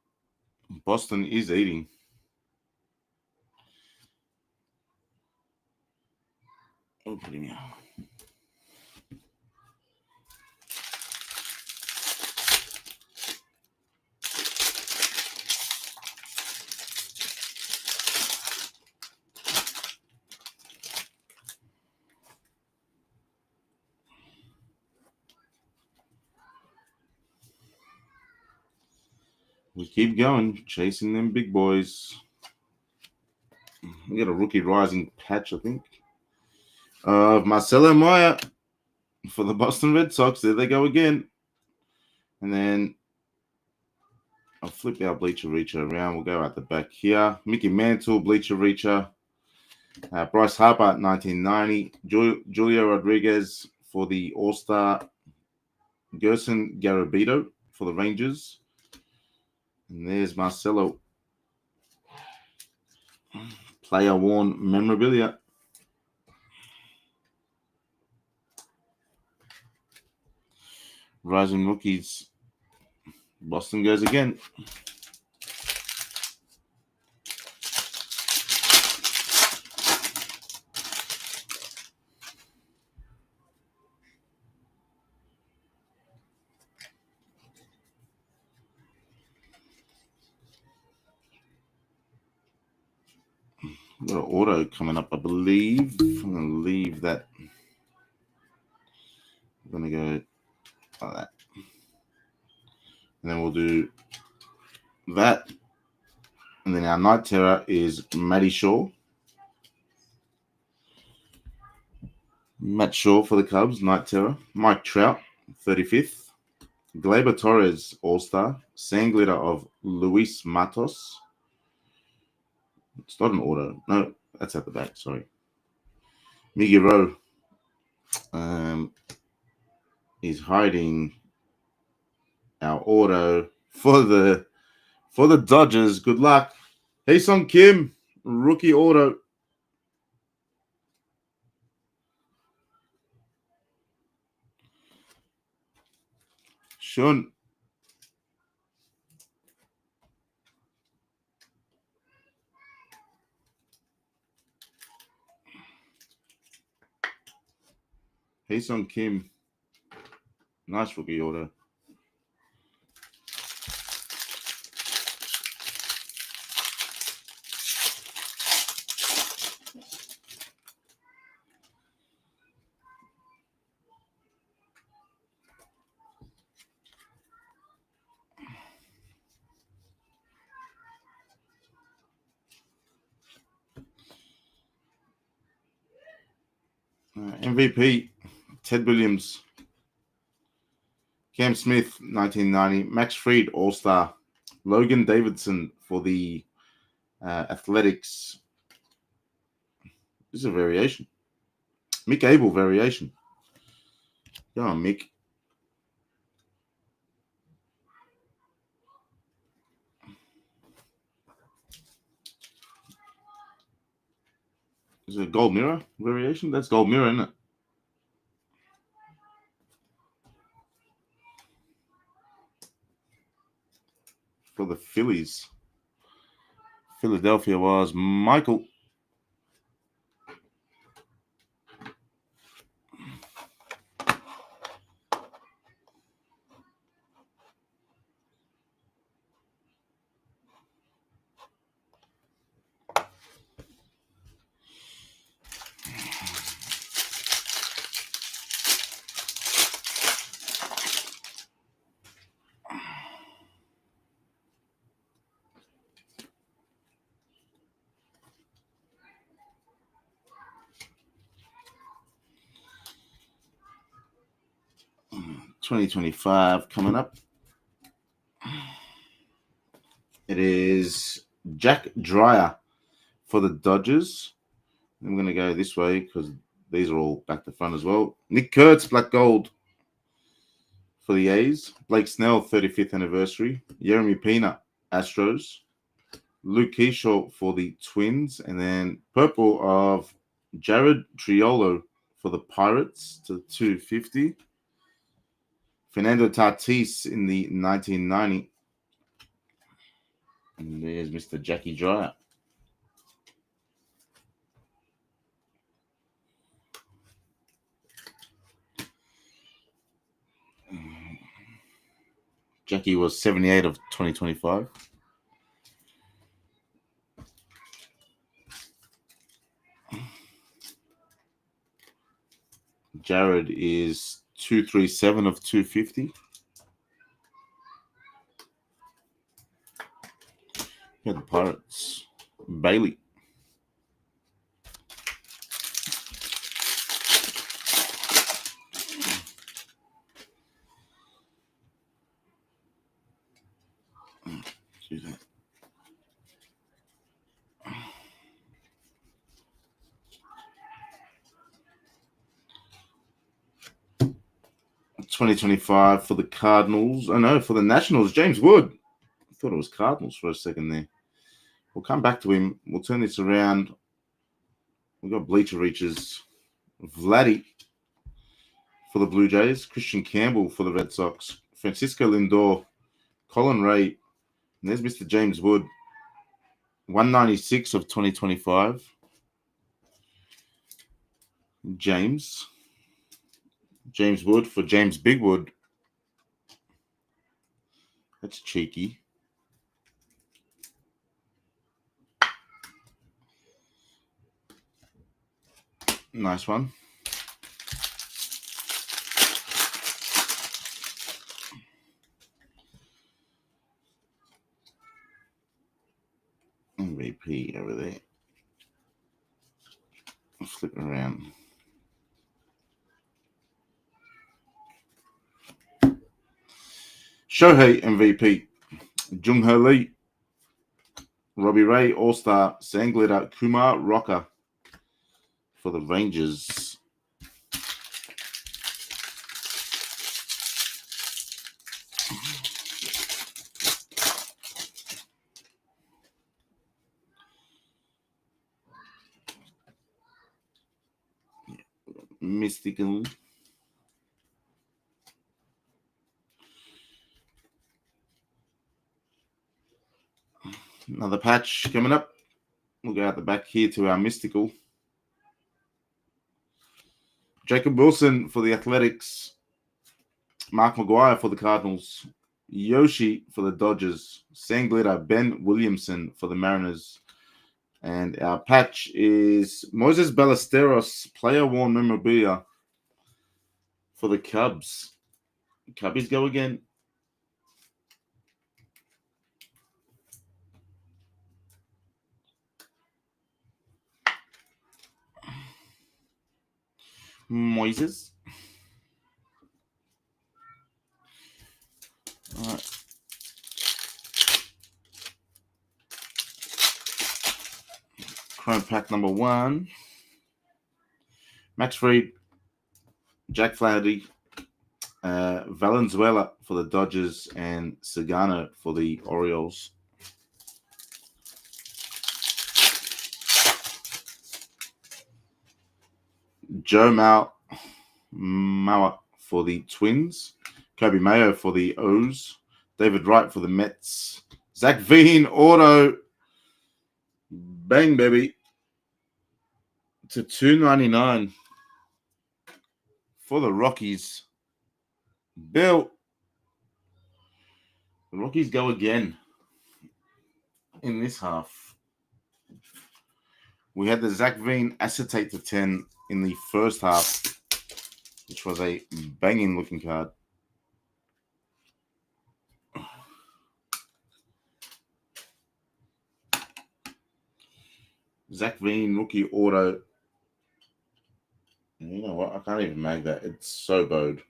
Boston is eating. Oh, put him out. We keep going, chasing them big boys. We got a rookie rising patch, I think. Marcelo Meyer for the Boston Red Sox. There they go again. And then I'll flip our Bleacher Reacher around. We'll go out the back here. Mickey Mantle, Bleacher Reacher. Bryce Harper, 1990. Julio Rodriguez for the All-Star. Gerson Garabito for the Rangers. And there's Marcelo. Player worn memorabilia. Rising rookies. Boston goes again. We've got an auto coming up, I believe. I'm going to leave that. I'm going to go like that. And then we'll do that. And then our Night Terror is Matty Shaw. Matt Shaw for the Cubs, Night Terror. Mike Trout, 35th. Gleyber Torres, All-Star. Sangletter of Luis Matos. It's not an auto. No, that's at the back. Sorry. Miggy Rowe is hiding our auto for the Dodgers. Good luck. Hae-Sung Kim, rookie auto. Shun. Hae-Sung Kim. Nice rookie auto. MVP, Ted Williams. Cam Smith, 1990. Max Fried, All-Star. Logan Davidson for the Athletics. This is a variation. Mick Abel variation. Go on, Mick. Is it a gold mirror variation? That's gold mirror, isn't it? For the Phillies. Philadelphia was Michael. $20.25 coming up. It is Jack Dreyer for the Dodgers. I'm going to go this way because these are all back to front as well. Nick Kurtz, black gold for the A's. Blake Snell, 35th anniversary. Jeremy Pena, Astros. Luke Keyshaw for the Twins. And then purple of Jared Triolo for the Pirates to 250. Fernando Tatis in the 1990. And there's Mr. Jackie Dreyer. Jackie was 78 of 2025. Jared is 237 of 250. Yeah, the Pirates. Bailey. Do that. $20.25 for the Cardinals. Oh no, for the Nationals, James Wood. I thought it was Cardinals for a second there. We'll come back to him. We'll turn this around. We've got bleacher reaches. Vladdy for the Blue Jays. Christian Campbell for the Red Sox. Francisco Lindor. Colin Ray. And there's Mr. James Wood. 196 of 2025. James Wood for James Bigwood. That's cheeky. Nice one. MVP over there. I'll flip it around. Shohei MVP. Jung-Ho Lee. Robbie Ray, All-Star. Sanglitter, Kumar Rocker for the Rangers. Mystical. Another patch coming up. We'll go out the back here to our mystical. Jacob Wilson for the Athletics. Mark McGuire for the Cardinals. Yoshi for the Dodgers. Sanglitter, Ben Williamson for the Mariners. And our patch is Moises Ballesteros, player worn memorabilia for the Cubs. Cubbies go again. Moises. All right. Chrome pack number 1. Max Fried, Jack Flaherty, Valenzuela for the Dodgers, and Sagano for the Orioles. Joe Mauer for the Twins, Kobe Mayo for the O's, David Wright for the Mets, Zach Veen auto, bang baby, to 299 for the Rockies. Bill, the Rockies go again in this half. We had the Zach Veen acetate to 10 in the first half, which was a banging looking card. Zach Veen rookie auto. You know what? I can't even mag that. It's so bowed.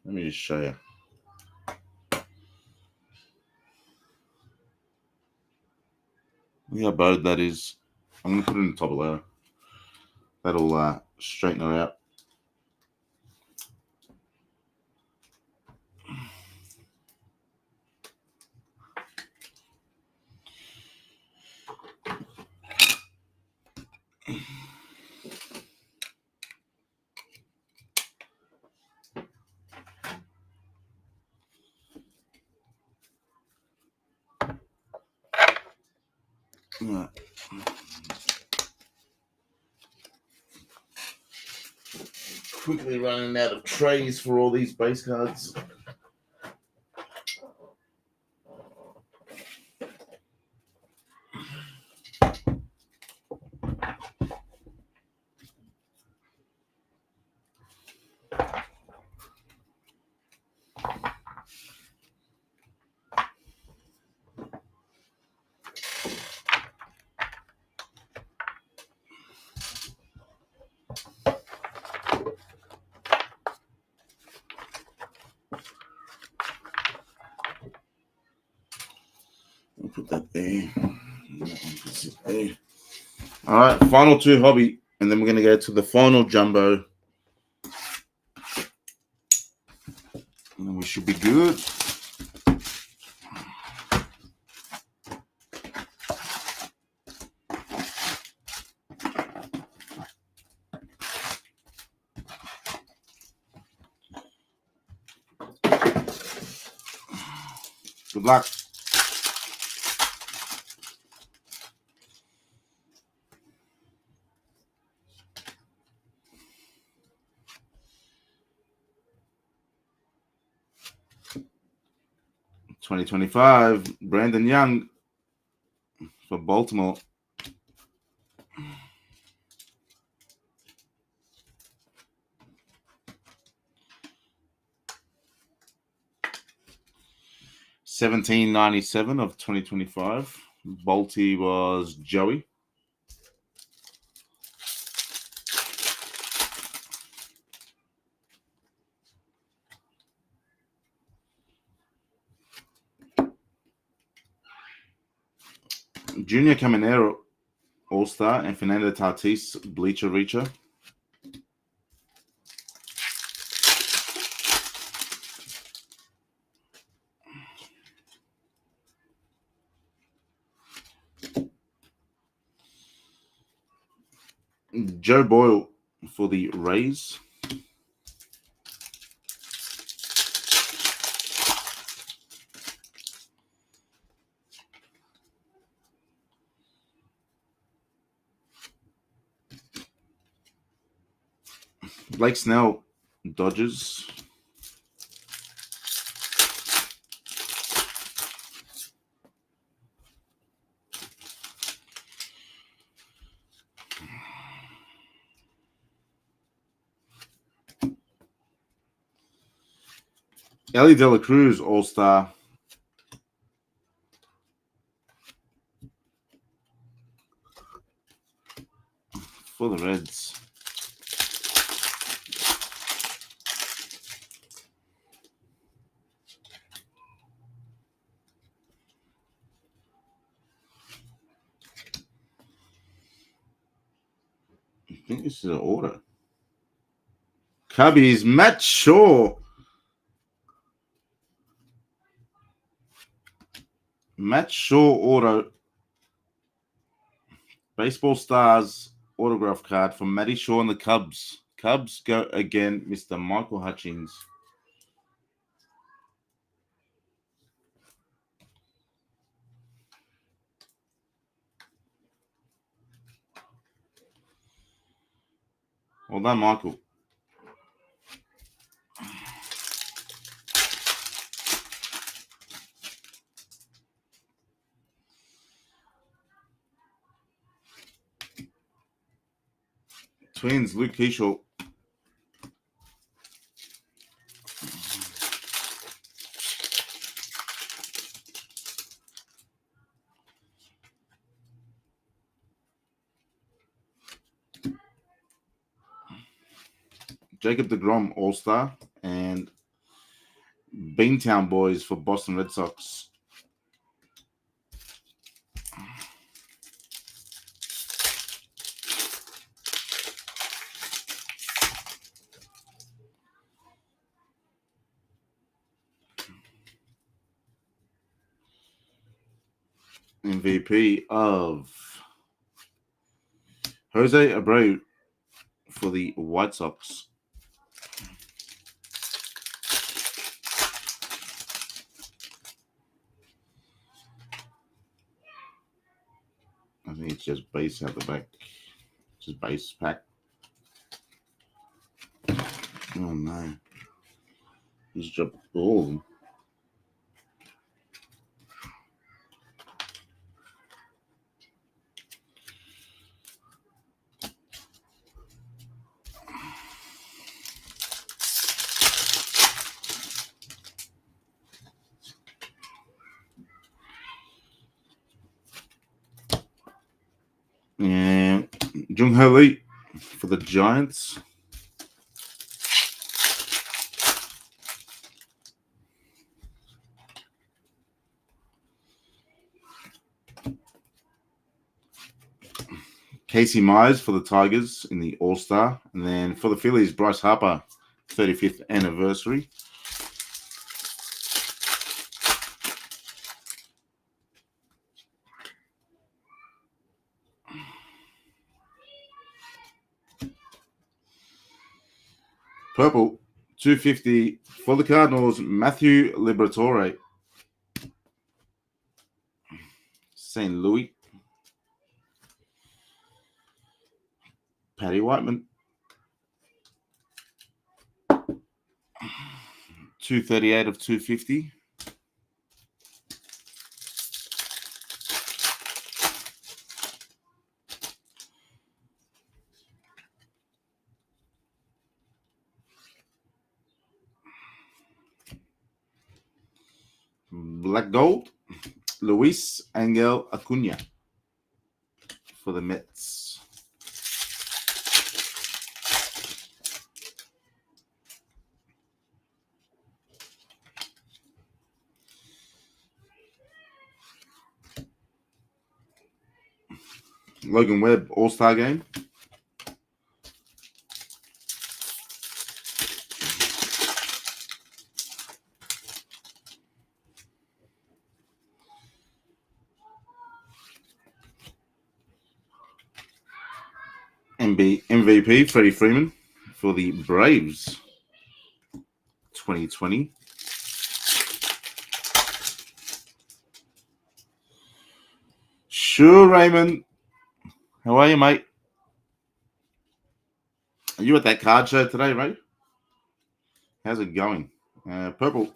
Let me just show you. Look how bowed that is. I'm going to put it in the top layer. That'll straighten her out. Right. Quickly running out of trays for all these base cards. I'll put that there. There. All right, final two hobby, and then we're going to go to the final jumbo. And then we should be good. Good luck. $20.25, Brandon Young for Baltimore. $17.97 of 2025. Balti was Joey. Junior Caminero, All-Star, and Fernando Tatis, Bleacher Reacher. Joe Boyle for the Rays. Blake Snell, Dodgers. Ellie De La Cruz, All-Star. For the Reds. think this is an order. Cubbies, Matt Shaw. Matt Shaw auto. Baseball Stars autograph card from Matty Shaw and the Cubs. Cubs go again, Mr. Michael Hutchings. Well done, Michael. Twins, Luke Keyshaw. Jacob deGrom, All-Star, and Beantown Boys for Boston Red Sox. MVP of Jose Abreu for the White Sox. I think it's just base out the back. Just base pack. Oh no. He's dropped all of them. And Jung-Ho Lee for the Giants. Casey Myers for the Tigers in the All-Star. And then for the Phillies, Bryce Harper, 35th anniversary. Purple, 250 for the Cardinals, Matthew Liberatore. St. Louis. Patty Whiteman. 238 of 250. Black Gold, Luis Angel Acuna for the Mets. Logan Webb, All-Star Game. MVP, Freddie Freeman for the Braves, 2020. Sure, Raymond. How are you, mate? Are you at that card show today, mate? How's it going? Purple,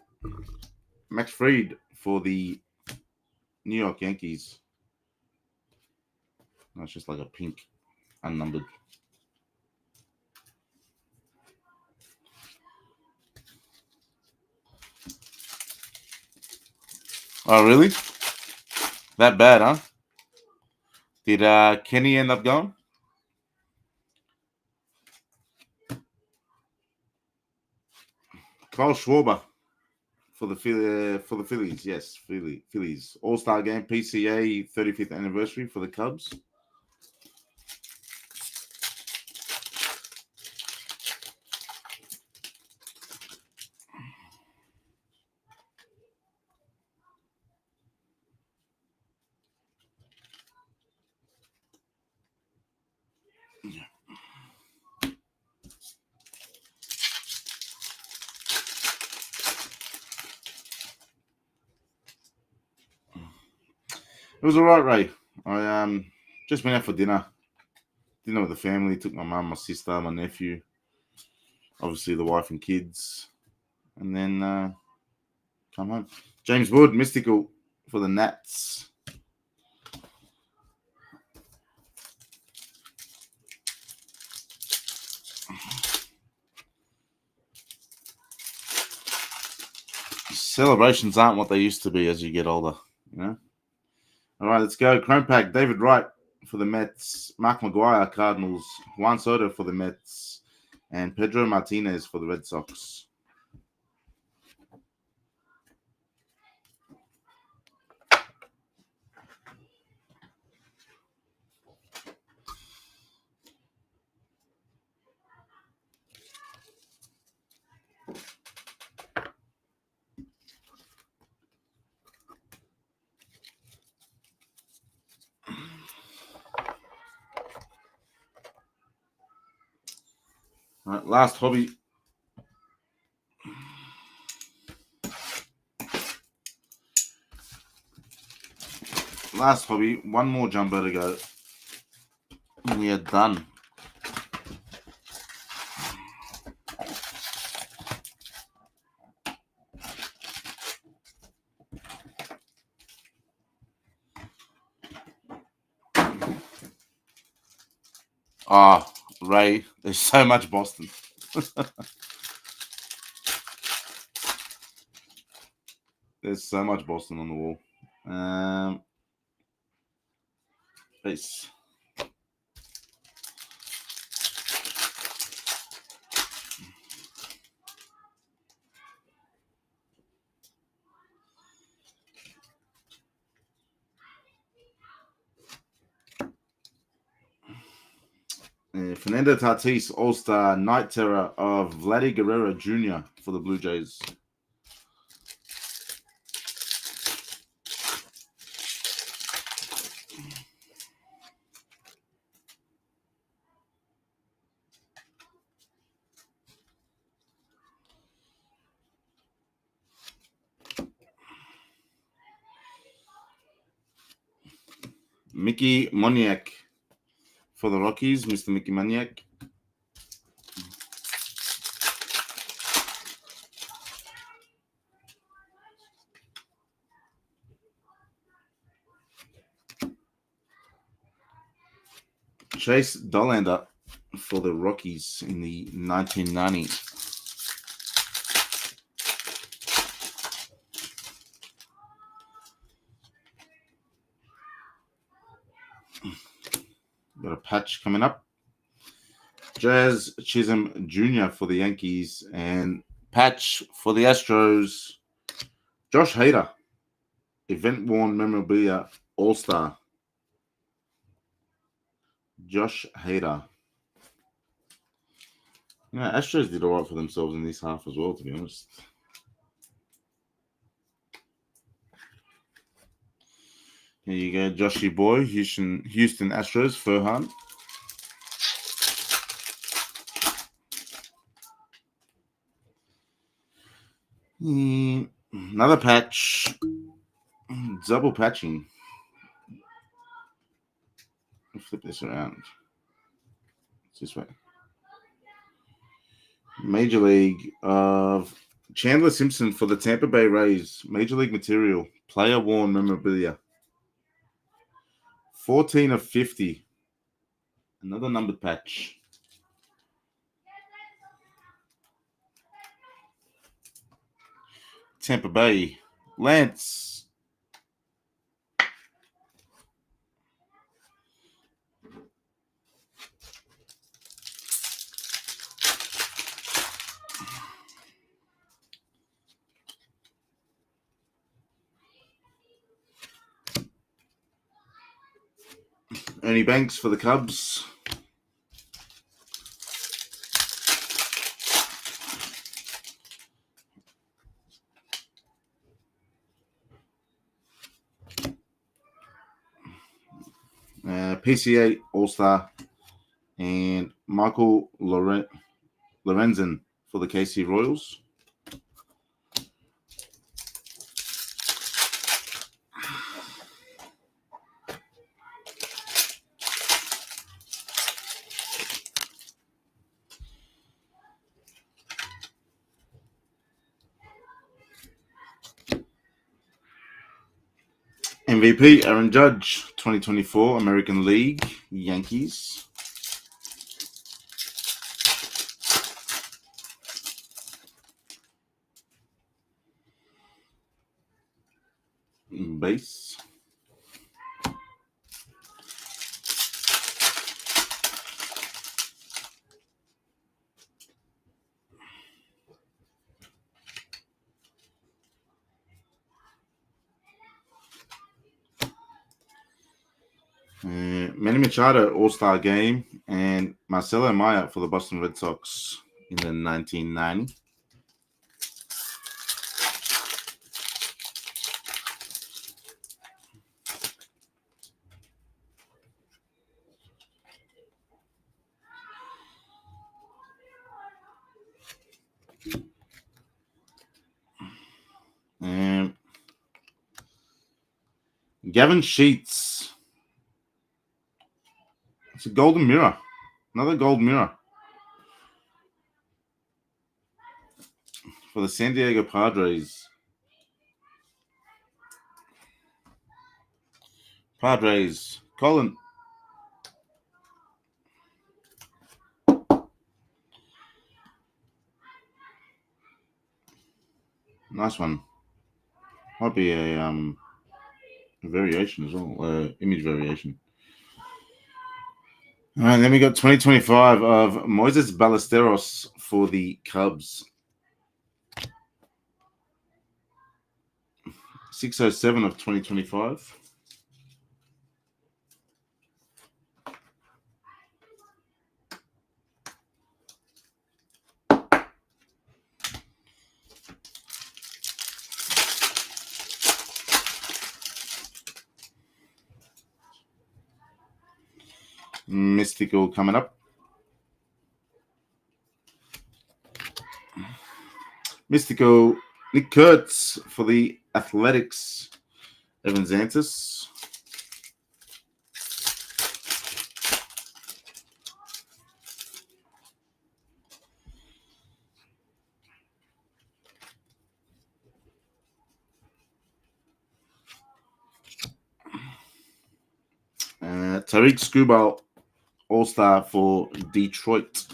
Max Fried for the New York Yankees. No, it's just like a pink, unnumbered. Oh, really? That bad, huh? Did Kenny end up going? Kyle Schwarber for the Phillies. Yes, Phillies. All-Star Game, PCA 35th anniversary for the Cubs. It was all right, Ray. I just went out for dinner with the family. Took my mum, my sister, my nephew, obviously the wife and kids, and then come home. James Wood, mystical for the Nats. Celebrations aren't what they used to be as you get older, you know. All right, let's go. Chrome pack. David Wright for the Mets. Mark McGuire, Cardinals. Juan Soto for the Mets, and Pedro Martinez for the Red Sox. All right, last hobby. One more jumbo to go. We are done. Ah, Ray, there's so much Boston. There's so much Boston on the wall. Peace. Fernando Tatis, All-Star Night Terror of Vladdy Guerrero Jr. for the Blue Jays. Mickey Moniak for the Rockies, Mr. Mickey Moniak. Chase Dollander for the Rockies in the 1990. Got a patch coming up. Jazz Chisholm Jr. for the Yankees, and patch for the Astros. Josh Hader, event-worn memorabilia All-Star. Josh Hader. Yeah, Astros did all right for themselves in this half as well, to be honest. Here you go, Joshy boy, Houston Astros, Furhan. Another patch. Double patching. Flip this around. It's this way. Major League of Chandler Simpson for the Tampa Bay Rays. Major League material. Player worn memorabilia. 14 of 50. Another numbered patch. Tampa Bay. Lance. Ernie Banks for the Cubs. PCA All-Star, and Michael Lorenzen for the KC Royals. MVP, Aaron Judge, 2024 American League, Yankees. Base. Manny Machado All-Star Game and Marcelo Maya for the Boston Red Sox in the 1990. Gavin Sheets. It's a golden mirror. Another gold mirror for the San Diego Padres. Colin. Nice one. Might be a variation as well, image variation. All right, then we got 2025 of Moises Ballesteros for the Cubs. 607 of 2025. Mystical coming up. Mystical Nick Kurtz for the Athletics. Evan Xantis. Tariq Skubal All-Star for Detroit.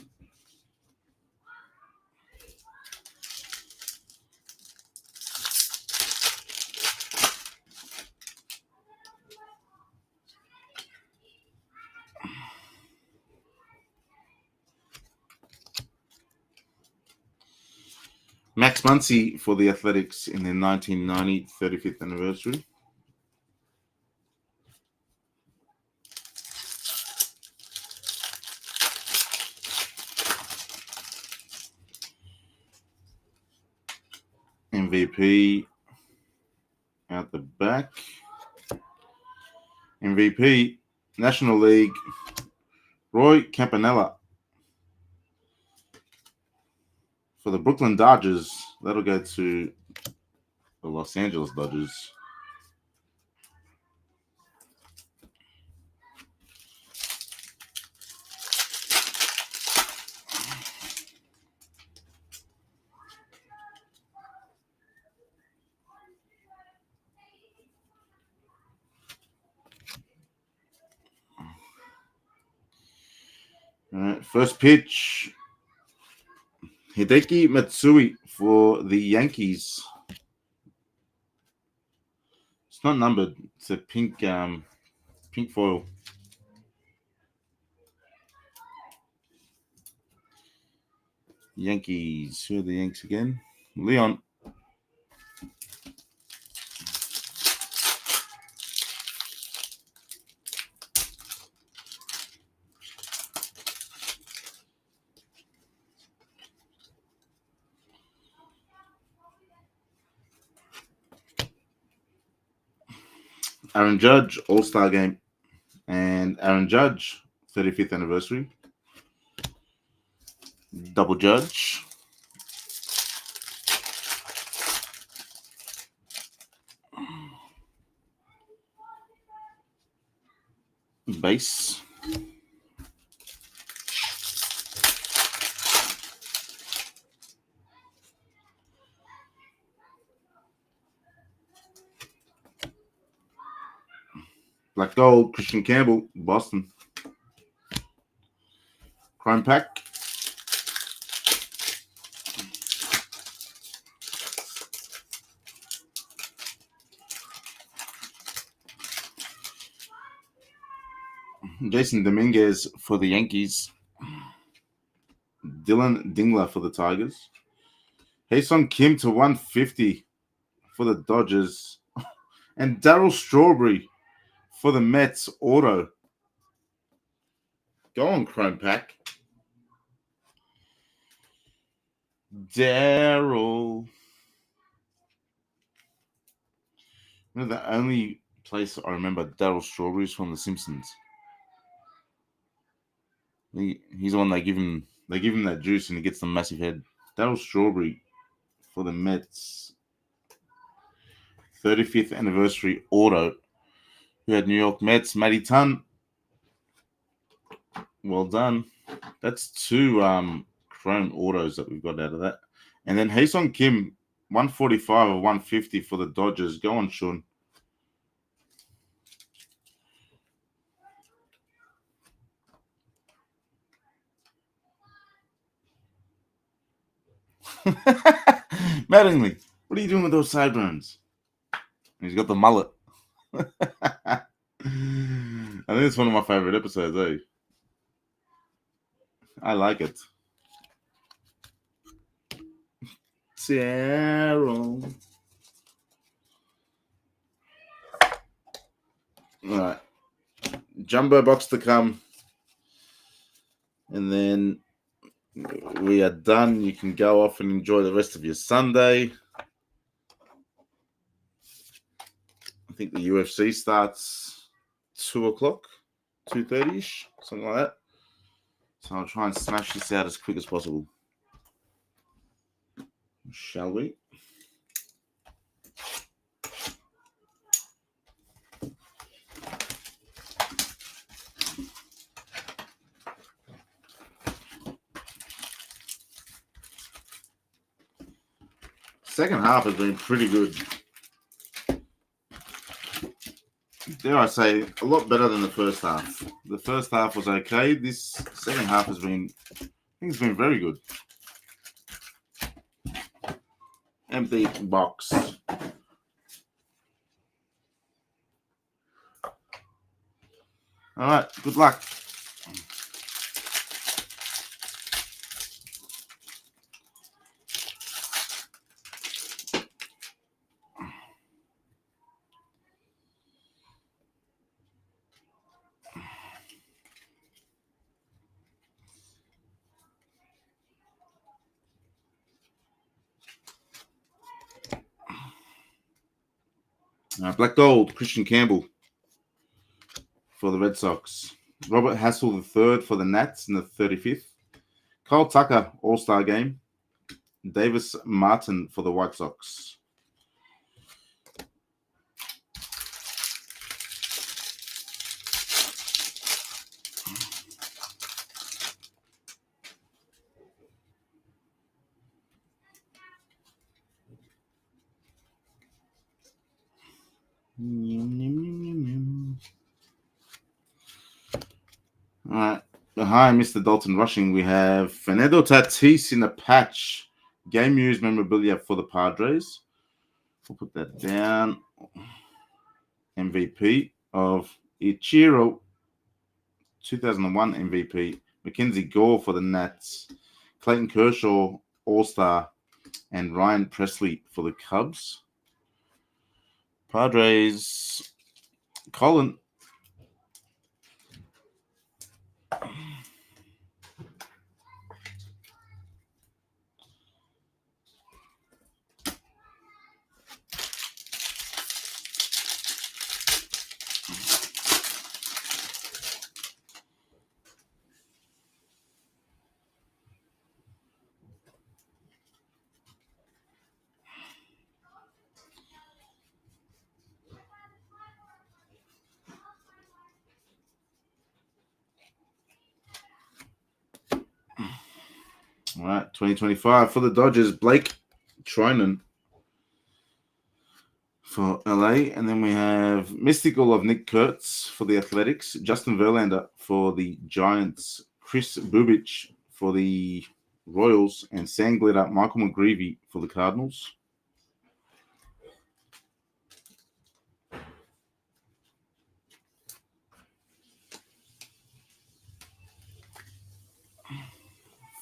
Max Muncy for the Athletics in their 1990 35th anniversary. MVP out the back. MVP, National League, Roy Campanella for the Brooklyn Dodgers. That'll go to the Los Angeles Dodgers. All right, first pitch. Hideki Matsui for the Yankees. It's not numbered. It's a pink foil. Yankees. Who are the Yanks again? Leon. Aaron Judge, All-Star Game. And Aaron Judge, 35th anniversary. Double Judge. Base. Black Gold, Christian Campbell, Boston. Chrome Pack. Jason Dominguez for the Yankees. Dylan Dingler for the Tigers. Hae-Sung Kim to 150 for the Dodgers. And Darryl Strawberry for the Mets auto. Go on, Chrome Pack. Darryl. The only place I remember Darryl Strawberry is from The Simpsons. He's the one they give him that juice and he gets the massive head. Darryl Strawberry for the Mets. 35th anniversary auto. We had New York Mets, Matty Tunn. Well done. That's 2 chrome autos that we've got out of that. And then Hae-Sung Kim, 145 or 150 for the Dodgers. Go on, Sean. Mattingly, what are you doing with those sideburns? He's got the mullet. I think it's one of my favorite episodes, eh? I like it. Daryl. All right. Jumbo box to come. And then we are done. You can go off and enjoy the rest of your Sunday. I think the UFC starts 2 o'clock, 2:30ish, something like that. So I'll try and smash this out as quick as possible. Shall we? Second half has been pretty good. Dare I say, a lot better than the first half. The first half was okay. This second half has been, I think it's been very good. Empty box. All right, good luck. Black Gold, Christian Campbell for the Red Sox. Robert Hassel III for the Nats in the 35th. Kyle Tucker, All-Star Game. Davis Martin for the White Sox. All right. Behind Mr. Dalton Rushing, we have Fernando Tatis in a patch. Game used memorabilia for the Padres. We'll put that down. MVP of Ichiro, 2001 MVP. Mackenzie Gore for the Nats. Clayton Kershaw, All-Star. And Ryan Presley for the Cubs. Padres, Colin. All right, 2025 for the Dodgers, Blake Trinan for LA. And then we have Mystical of Nick Kurtz for the Athletics, Justin Verlander for the Giants, Chris Bubich for the Royals, and Sandglitter Michael McGreevy for the Cardinals.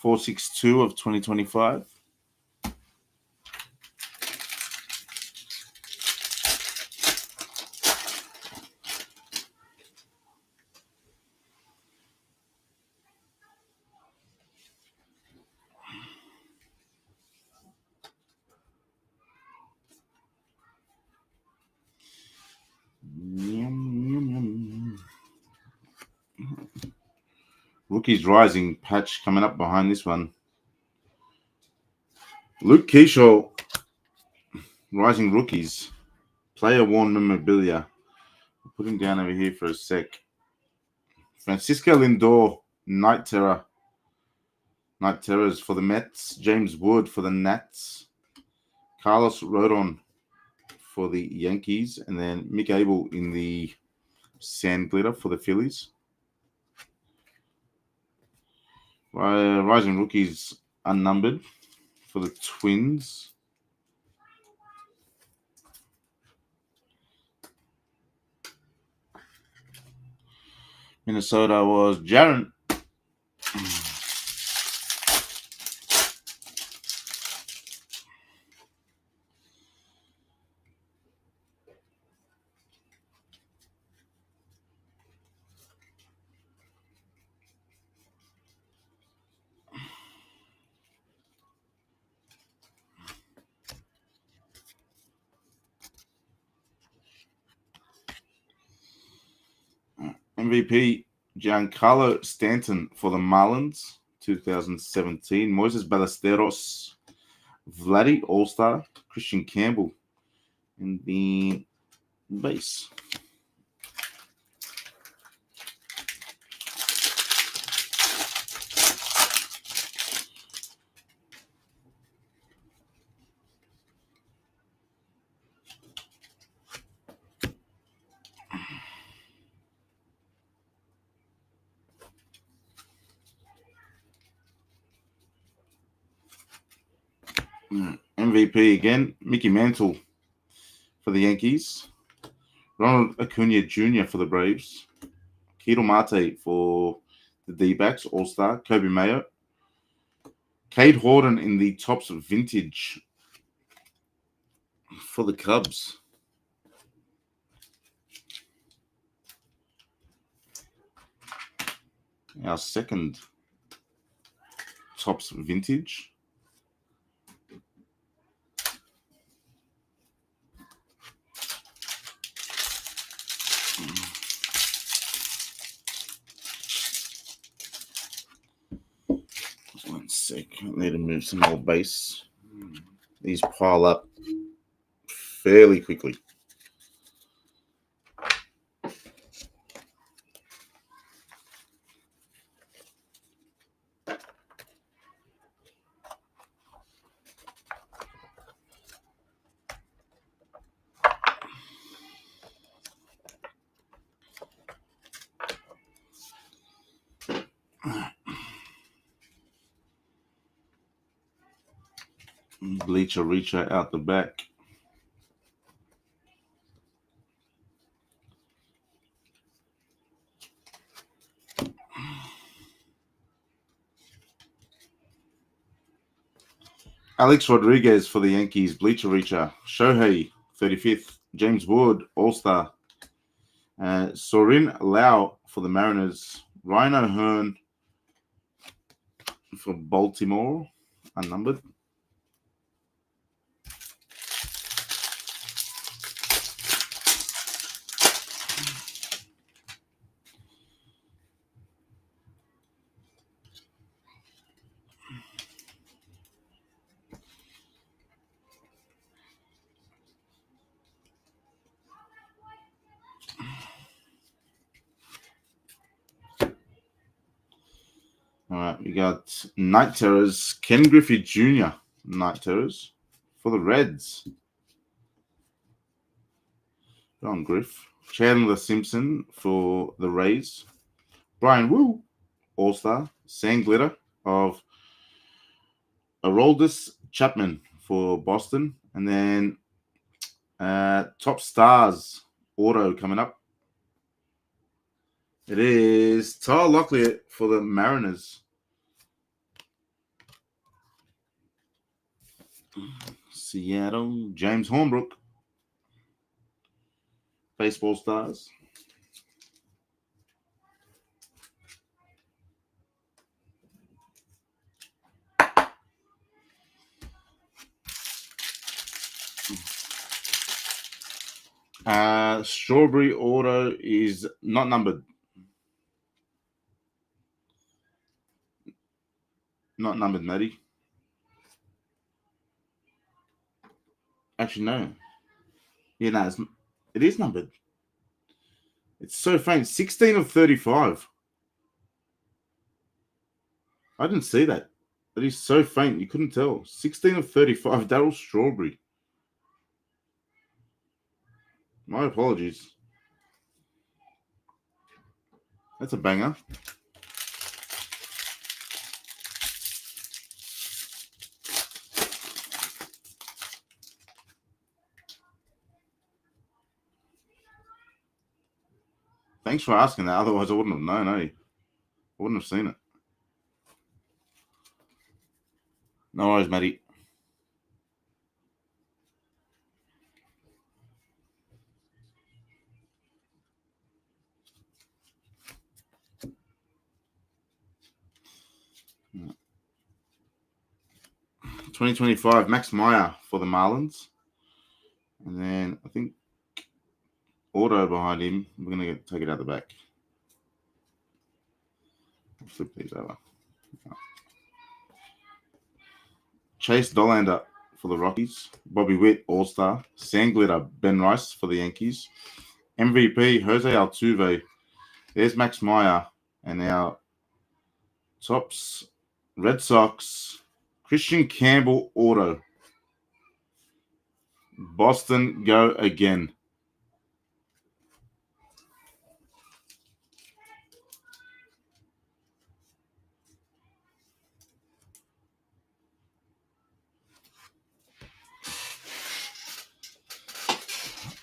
$462 of 2025. Rookies Rising patch coming up behind this one. Luke Keyshaw, Rising Rookies, player worn memorabilia. I'll put him down over here for a sec. Francisco Lindor, Night Terrors for the Mets. James Wood for the Nats. Carlos Rodon for the Yankees. And then Mick Abel in the Sand Glitter for the Phillies. Rising Rookies unnumbered for the Twins. Minnesota was Jaron. MVP Giancarlo Stanton for the Marlins, 2017. Moises Ballesteros, Vladdy All-Star, Christian Campbell in the base. MVP again, Mickey Mantle for the Yankees. Ronald Acuna Jr. for the Braves. Ketel Marte for the D-backs, All-Star. Kobe Mayo. Cade Horton in the Topps Vintage for the Cubs. Our second Topps Vintage. One sec. I need to move some old base. These pile up fairly quickly. Bleacher Reacher out the back. Alex Rodriguez for the Yankees, Bleacher Reacher. Shohei, 35th. James Wood, All-Star. Sorin Lau for the Mariners. Ryan O'Hearn for Baltimore, unnumbered. All right, we got Night Terrors, Ken Griffey Jr. Night Terrors for the Reds. Go on, Griff. Chandler Simpson for the Rays. Brian Wu, All-Star. Sam Glitter of Aroldis Chapman for Boston. And then Top Stars auto coming up. It is Tyler Locklear for the Mariners. Seattle, James Hornbrook. Baseball Stars. Strawberry auto is not numbered. Not numbered, Matty. Actually, no. Yeah, no, it is numbered. It's so faint. 16 of 35. I didn't see that. It is so faint. You couldn't tell. 16 of 35. Darryl Strawberry. My apologies. That's a banger. Thanks for asking that. Otherwise, I wouldn't have known, I wouldn't have seen it. No worries, Matty. Yeah. 2025, Max Meyer for the Marlins. And then I think auto behind him. We're going to take it out the back. Flip these over. Chase Dollander for the Rockies. Bobby Witt, All-Star. Sam Glitter, Ben Rice for the Yankees. MVP, Jose Altuve. There's Max Meyer. And now Tops, Red Sox, Christian Campbell, auto. Boston go again.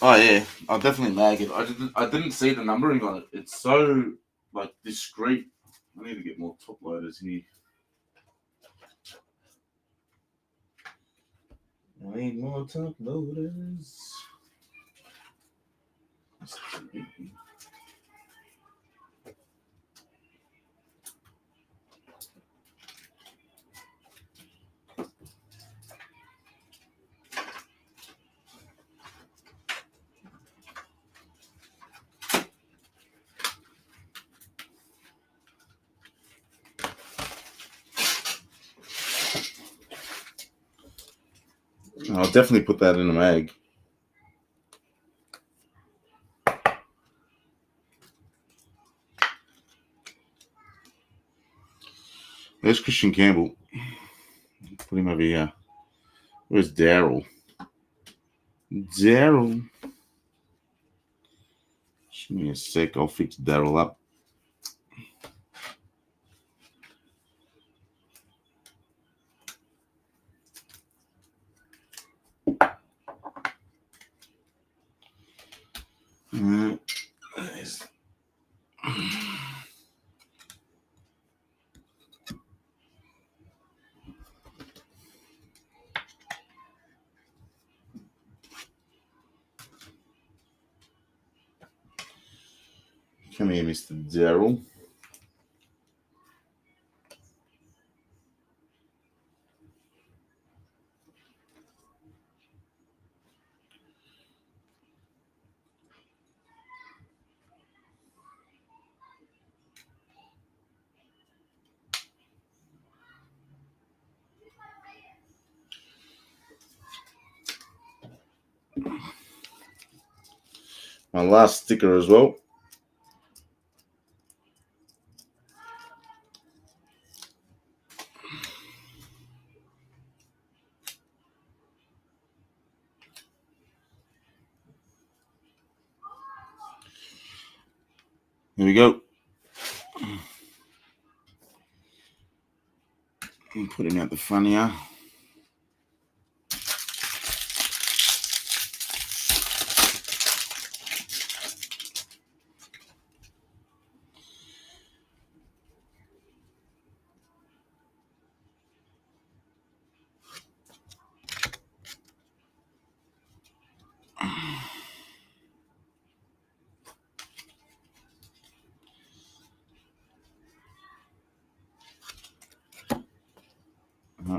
Oh yeah, I'll definitely mag it. I didn't see the numbering on it. It's so like discreet. I need to get more top loaders here. I need more top loaders. I'll definitely put that in a mag. There's Christian Campbell. Put him over here. Where's Darryl? Darryl. Give me a sec. I'll fix Darryl up. Come here, Mr. Darryl. My last sticker as well. Here we go. I'm putting out the front here.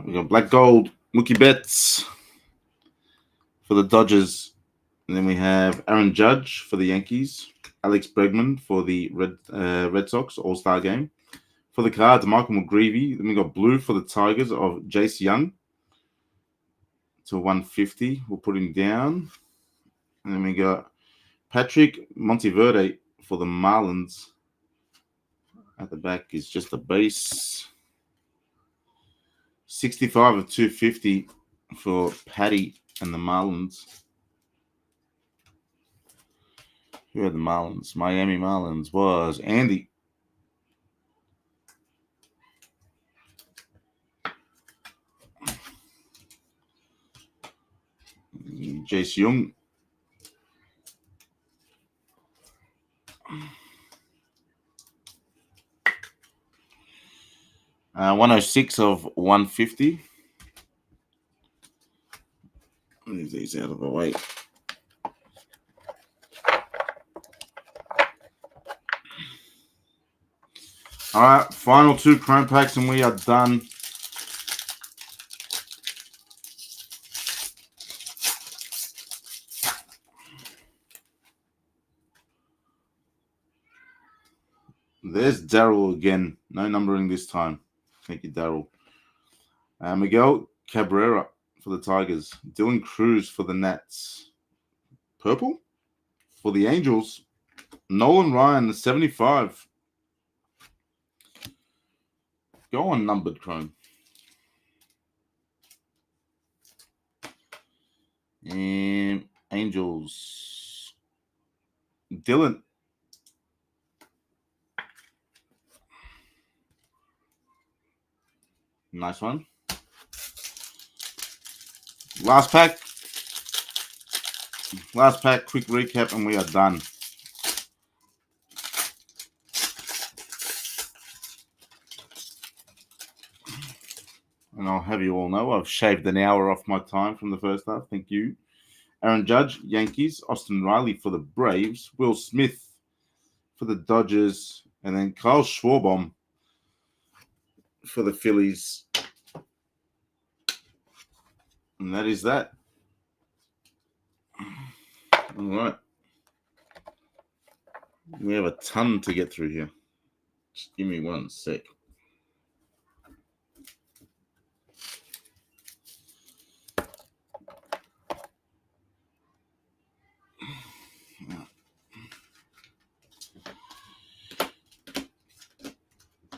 We got black gold Mookie Betts for the Dodgers. And then we have Aaron Judge for the Yankees, Alex Bregman for the Red Sox All-Star Game. For the Cards, Michael McGreevy. Then we got blue for the Tigers of Jace Young to 150. We'll put him down. And then we got Patrick Monteverde for the Marlins. At the back is just a base. 65 of 250 for Patty and the Marlins. Who are the Marlins? Miami Marlins was Andy. Jace Young. 106 of 150. Move these out of the way. All right, final two chrome packs and we are done. There's Daryl again. No numbering this time. Thank you, Daryl. Miguel Cabrera for the Tigers. Dylan Cruz for the Nats. Purple for the Angels. Nolan Ryan, the 75. Go on, numbered chrome. And Angels. Dylan. Nice one. Last pack. Quick recap, and we are done. And I'll have you all know I've shaved an hour off my time from the first half. Thank you. Aaron Judge, Yankees. Austin Riley for the Braves. Will Smith for the Dodgers. And then Kyle Schwarber for the Phillies. And that is that. All right. We have a ton to get through here. Just give me one sec.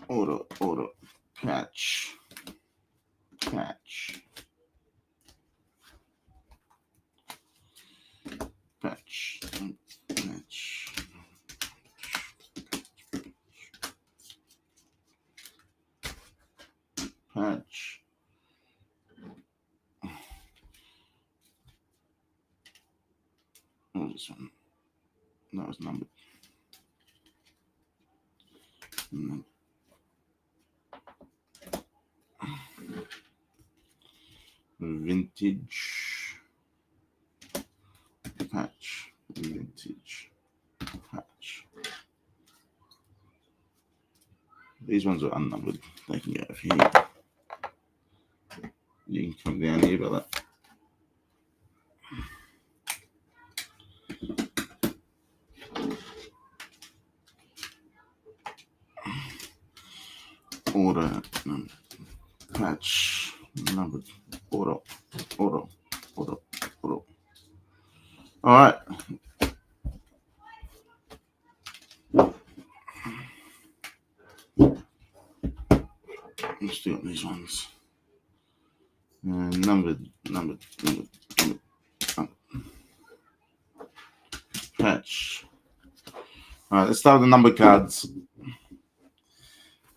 Order, patch, patch, patch, patch, patch. What was this one? That was numbered. Vintage patch, vintage patch. These ones are unnumbered. They can go over here. You can come down here by that. Order, patch, numbered, order. All right. Let's do it, these ones. Numbered. Patch. All right, let's start with the number cards.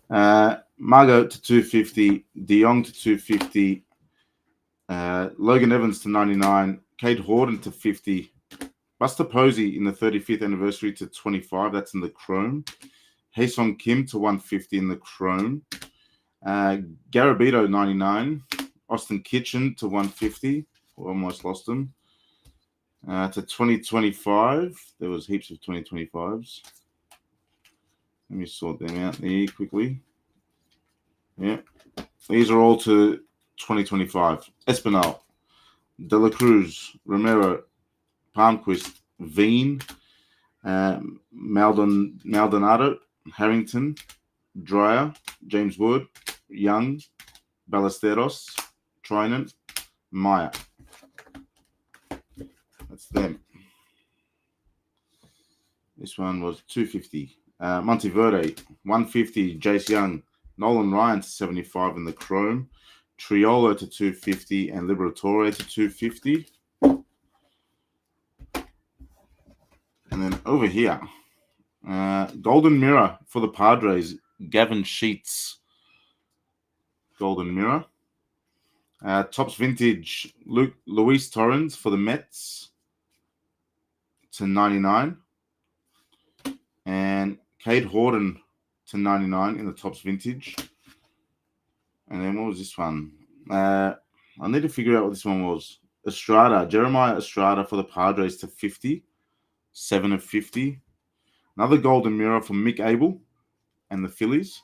Margot to 250, De Jong to 250, Logan Evans to 99, Kate Horton to 50, Buster Posey in the 35th anniversary to 25. That's in the chrome. Haesung Kim to 150 in the chrome. Garabito 99. Austin Kitchen to 150. Almost lost him. To 2025. There was heaps of 2025s. Let me sort them out there quickly. Yeah. These are all to 2025. Espinal, De La Cruz, Romero, Palmquist, Veen, Maldonado, Harrington, Dreyer, James Wood, Young, Ballesteros, Trinan, Meyer. That's them. This one was 250. Monteverde, 150. Jace Young, Nolan Ryan to 75 in the chrome. Triolo to 250 and Liberatore to 250. And then over here, Golden Mirror for the Padres, Gavin Sheets. Golden Mirror. Topps Vintage, Luis Torrens for the Mets to 99. And Cade Horton to 99 in the Topps Vintage. And then what was this one? I need to figure out what this one was. Estrada, Jeremiah Estrada for the Padres to 50. 7 of 50. Another Golden Mirror for Mick Abel and the Phillies.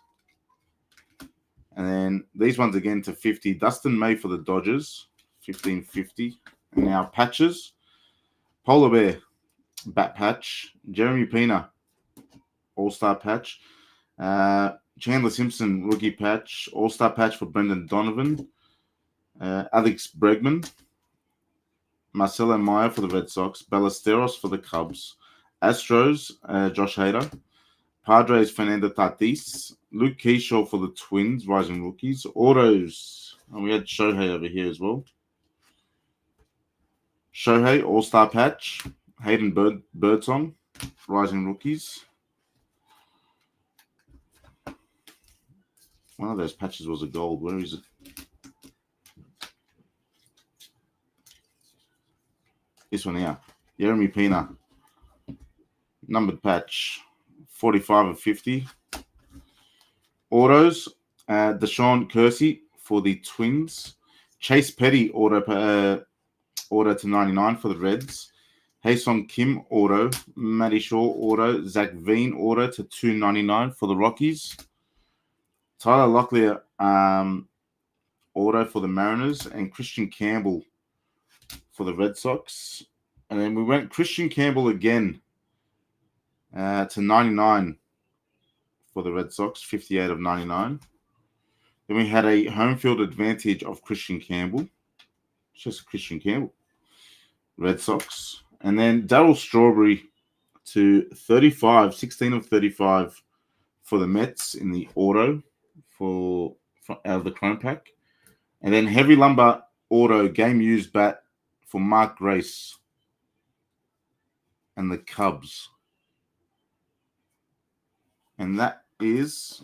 And then these ones again to 50. Dustin May for the Dodgers, 1550. And now patches. Polar Bear, bat patch. Jeremy Pena, all-star patch. Chandler Simpson, rookie patch. All-star patch for Brendan Donovan. Alex Bregman. Marcelo Meyer for the Red Sox. Ballesteros for the Cubs. Astros, Josh Hader. Padres, Fernando Tatis. Luke Keyshaw for the Twins, rising rookies. Autos, and we had Shohei over here as well. Shohei, all-star patch. Hayden Birdsong, rising rookies. One of those patches was a gold. Where is it? This one here. Jeremy Pena. Numbered patch. 45 of 50. Autos. Deshaun Kersey for the Twins. Chase Petty auto to 99 for the Reds. Haesung Kim auto. Matty Shaw auto. Zach Veen auto to 299 for the Rockies. Tyler Locklear auto for the Mariners. And Christian Campbell for the Red Sox. And then we went Christian Campbell again to 99 for the Red Sox, 58 of 99. Then we had a home field advantage of Christian Campbell. It's just Christian Campbell. Red Sox. And then Darryl Strawberry to 35, 16 of 35 for the Mets in the auto for out of the Chrome pack. And then Heavy Lumber auto game used bat for Mark Grace and the Cubs. And that is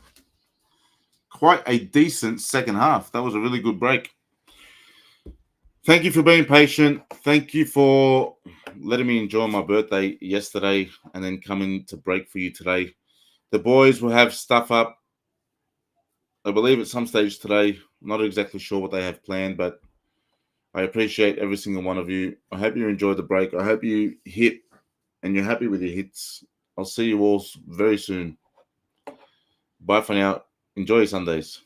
quite a decent second half. That was a really good break. Thank you for being patient. Thank you for letting me enjoy my birthday yesterday and then coming to break for you today. The boys will have stuff up, I believe, at some stage today. I'm not exactly sure what they have planned, but I appreciate every single one of you. I hope you enjoyed the break. I hope you hit and you're happy with your hits. I'll see you all very soon. Bye for now. Enjoy your Sundays.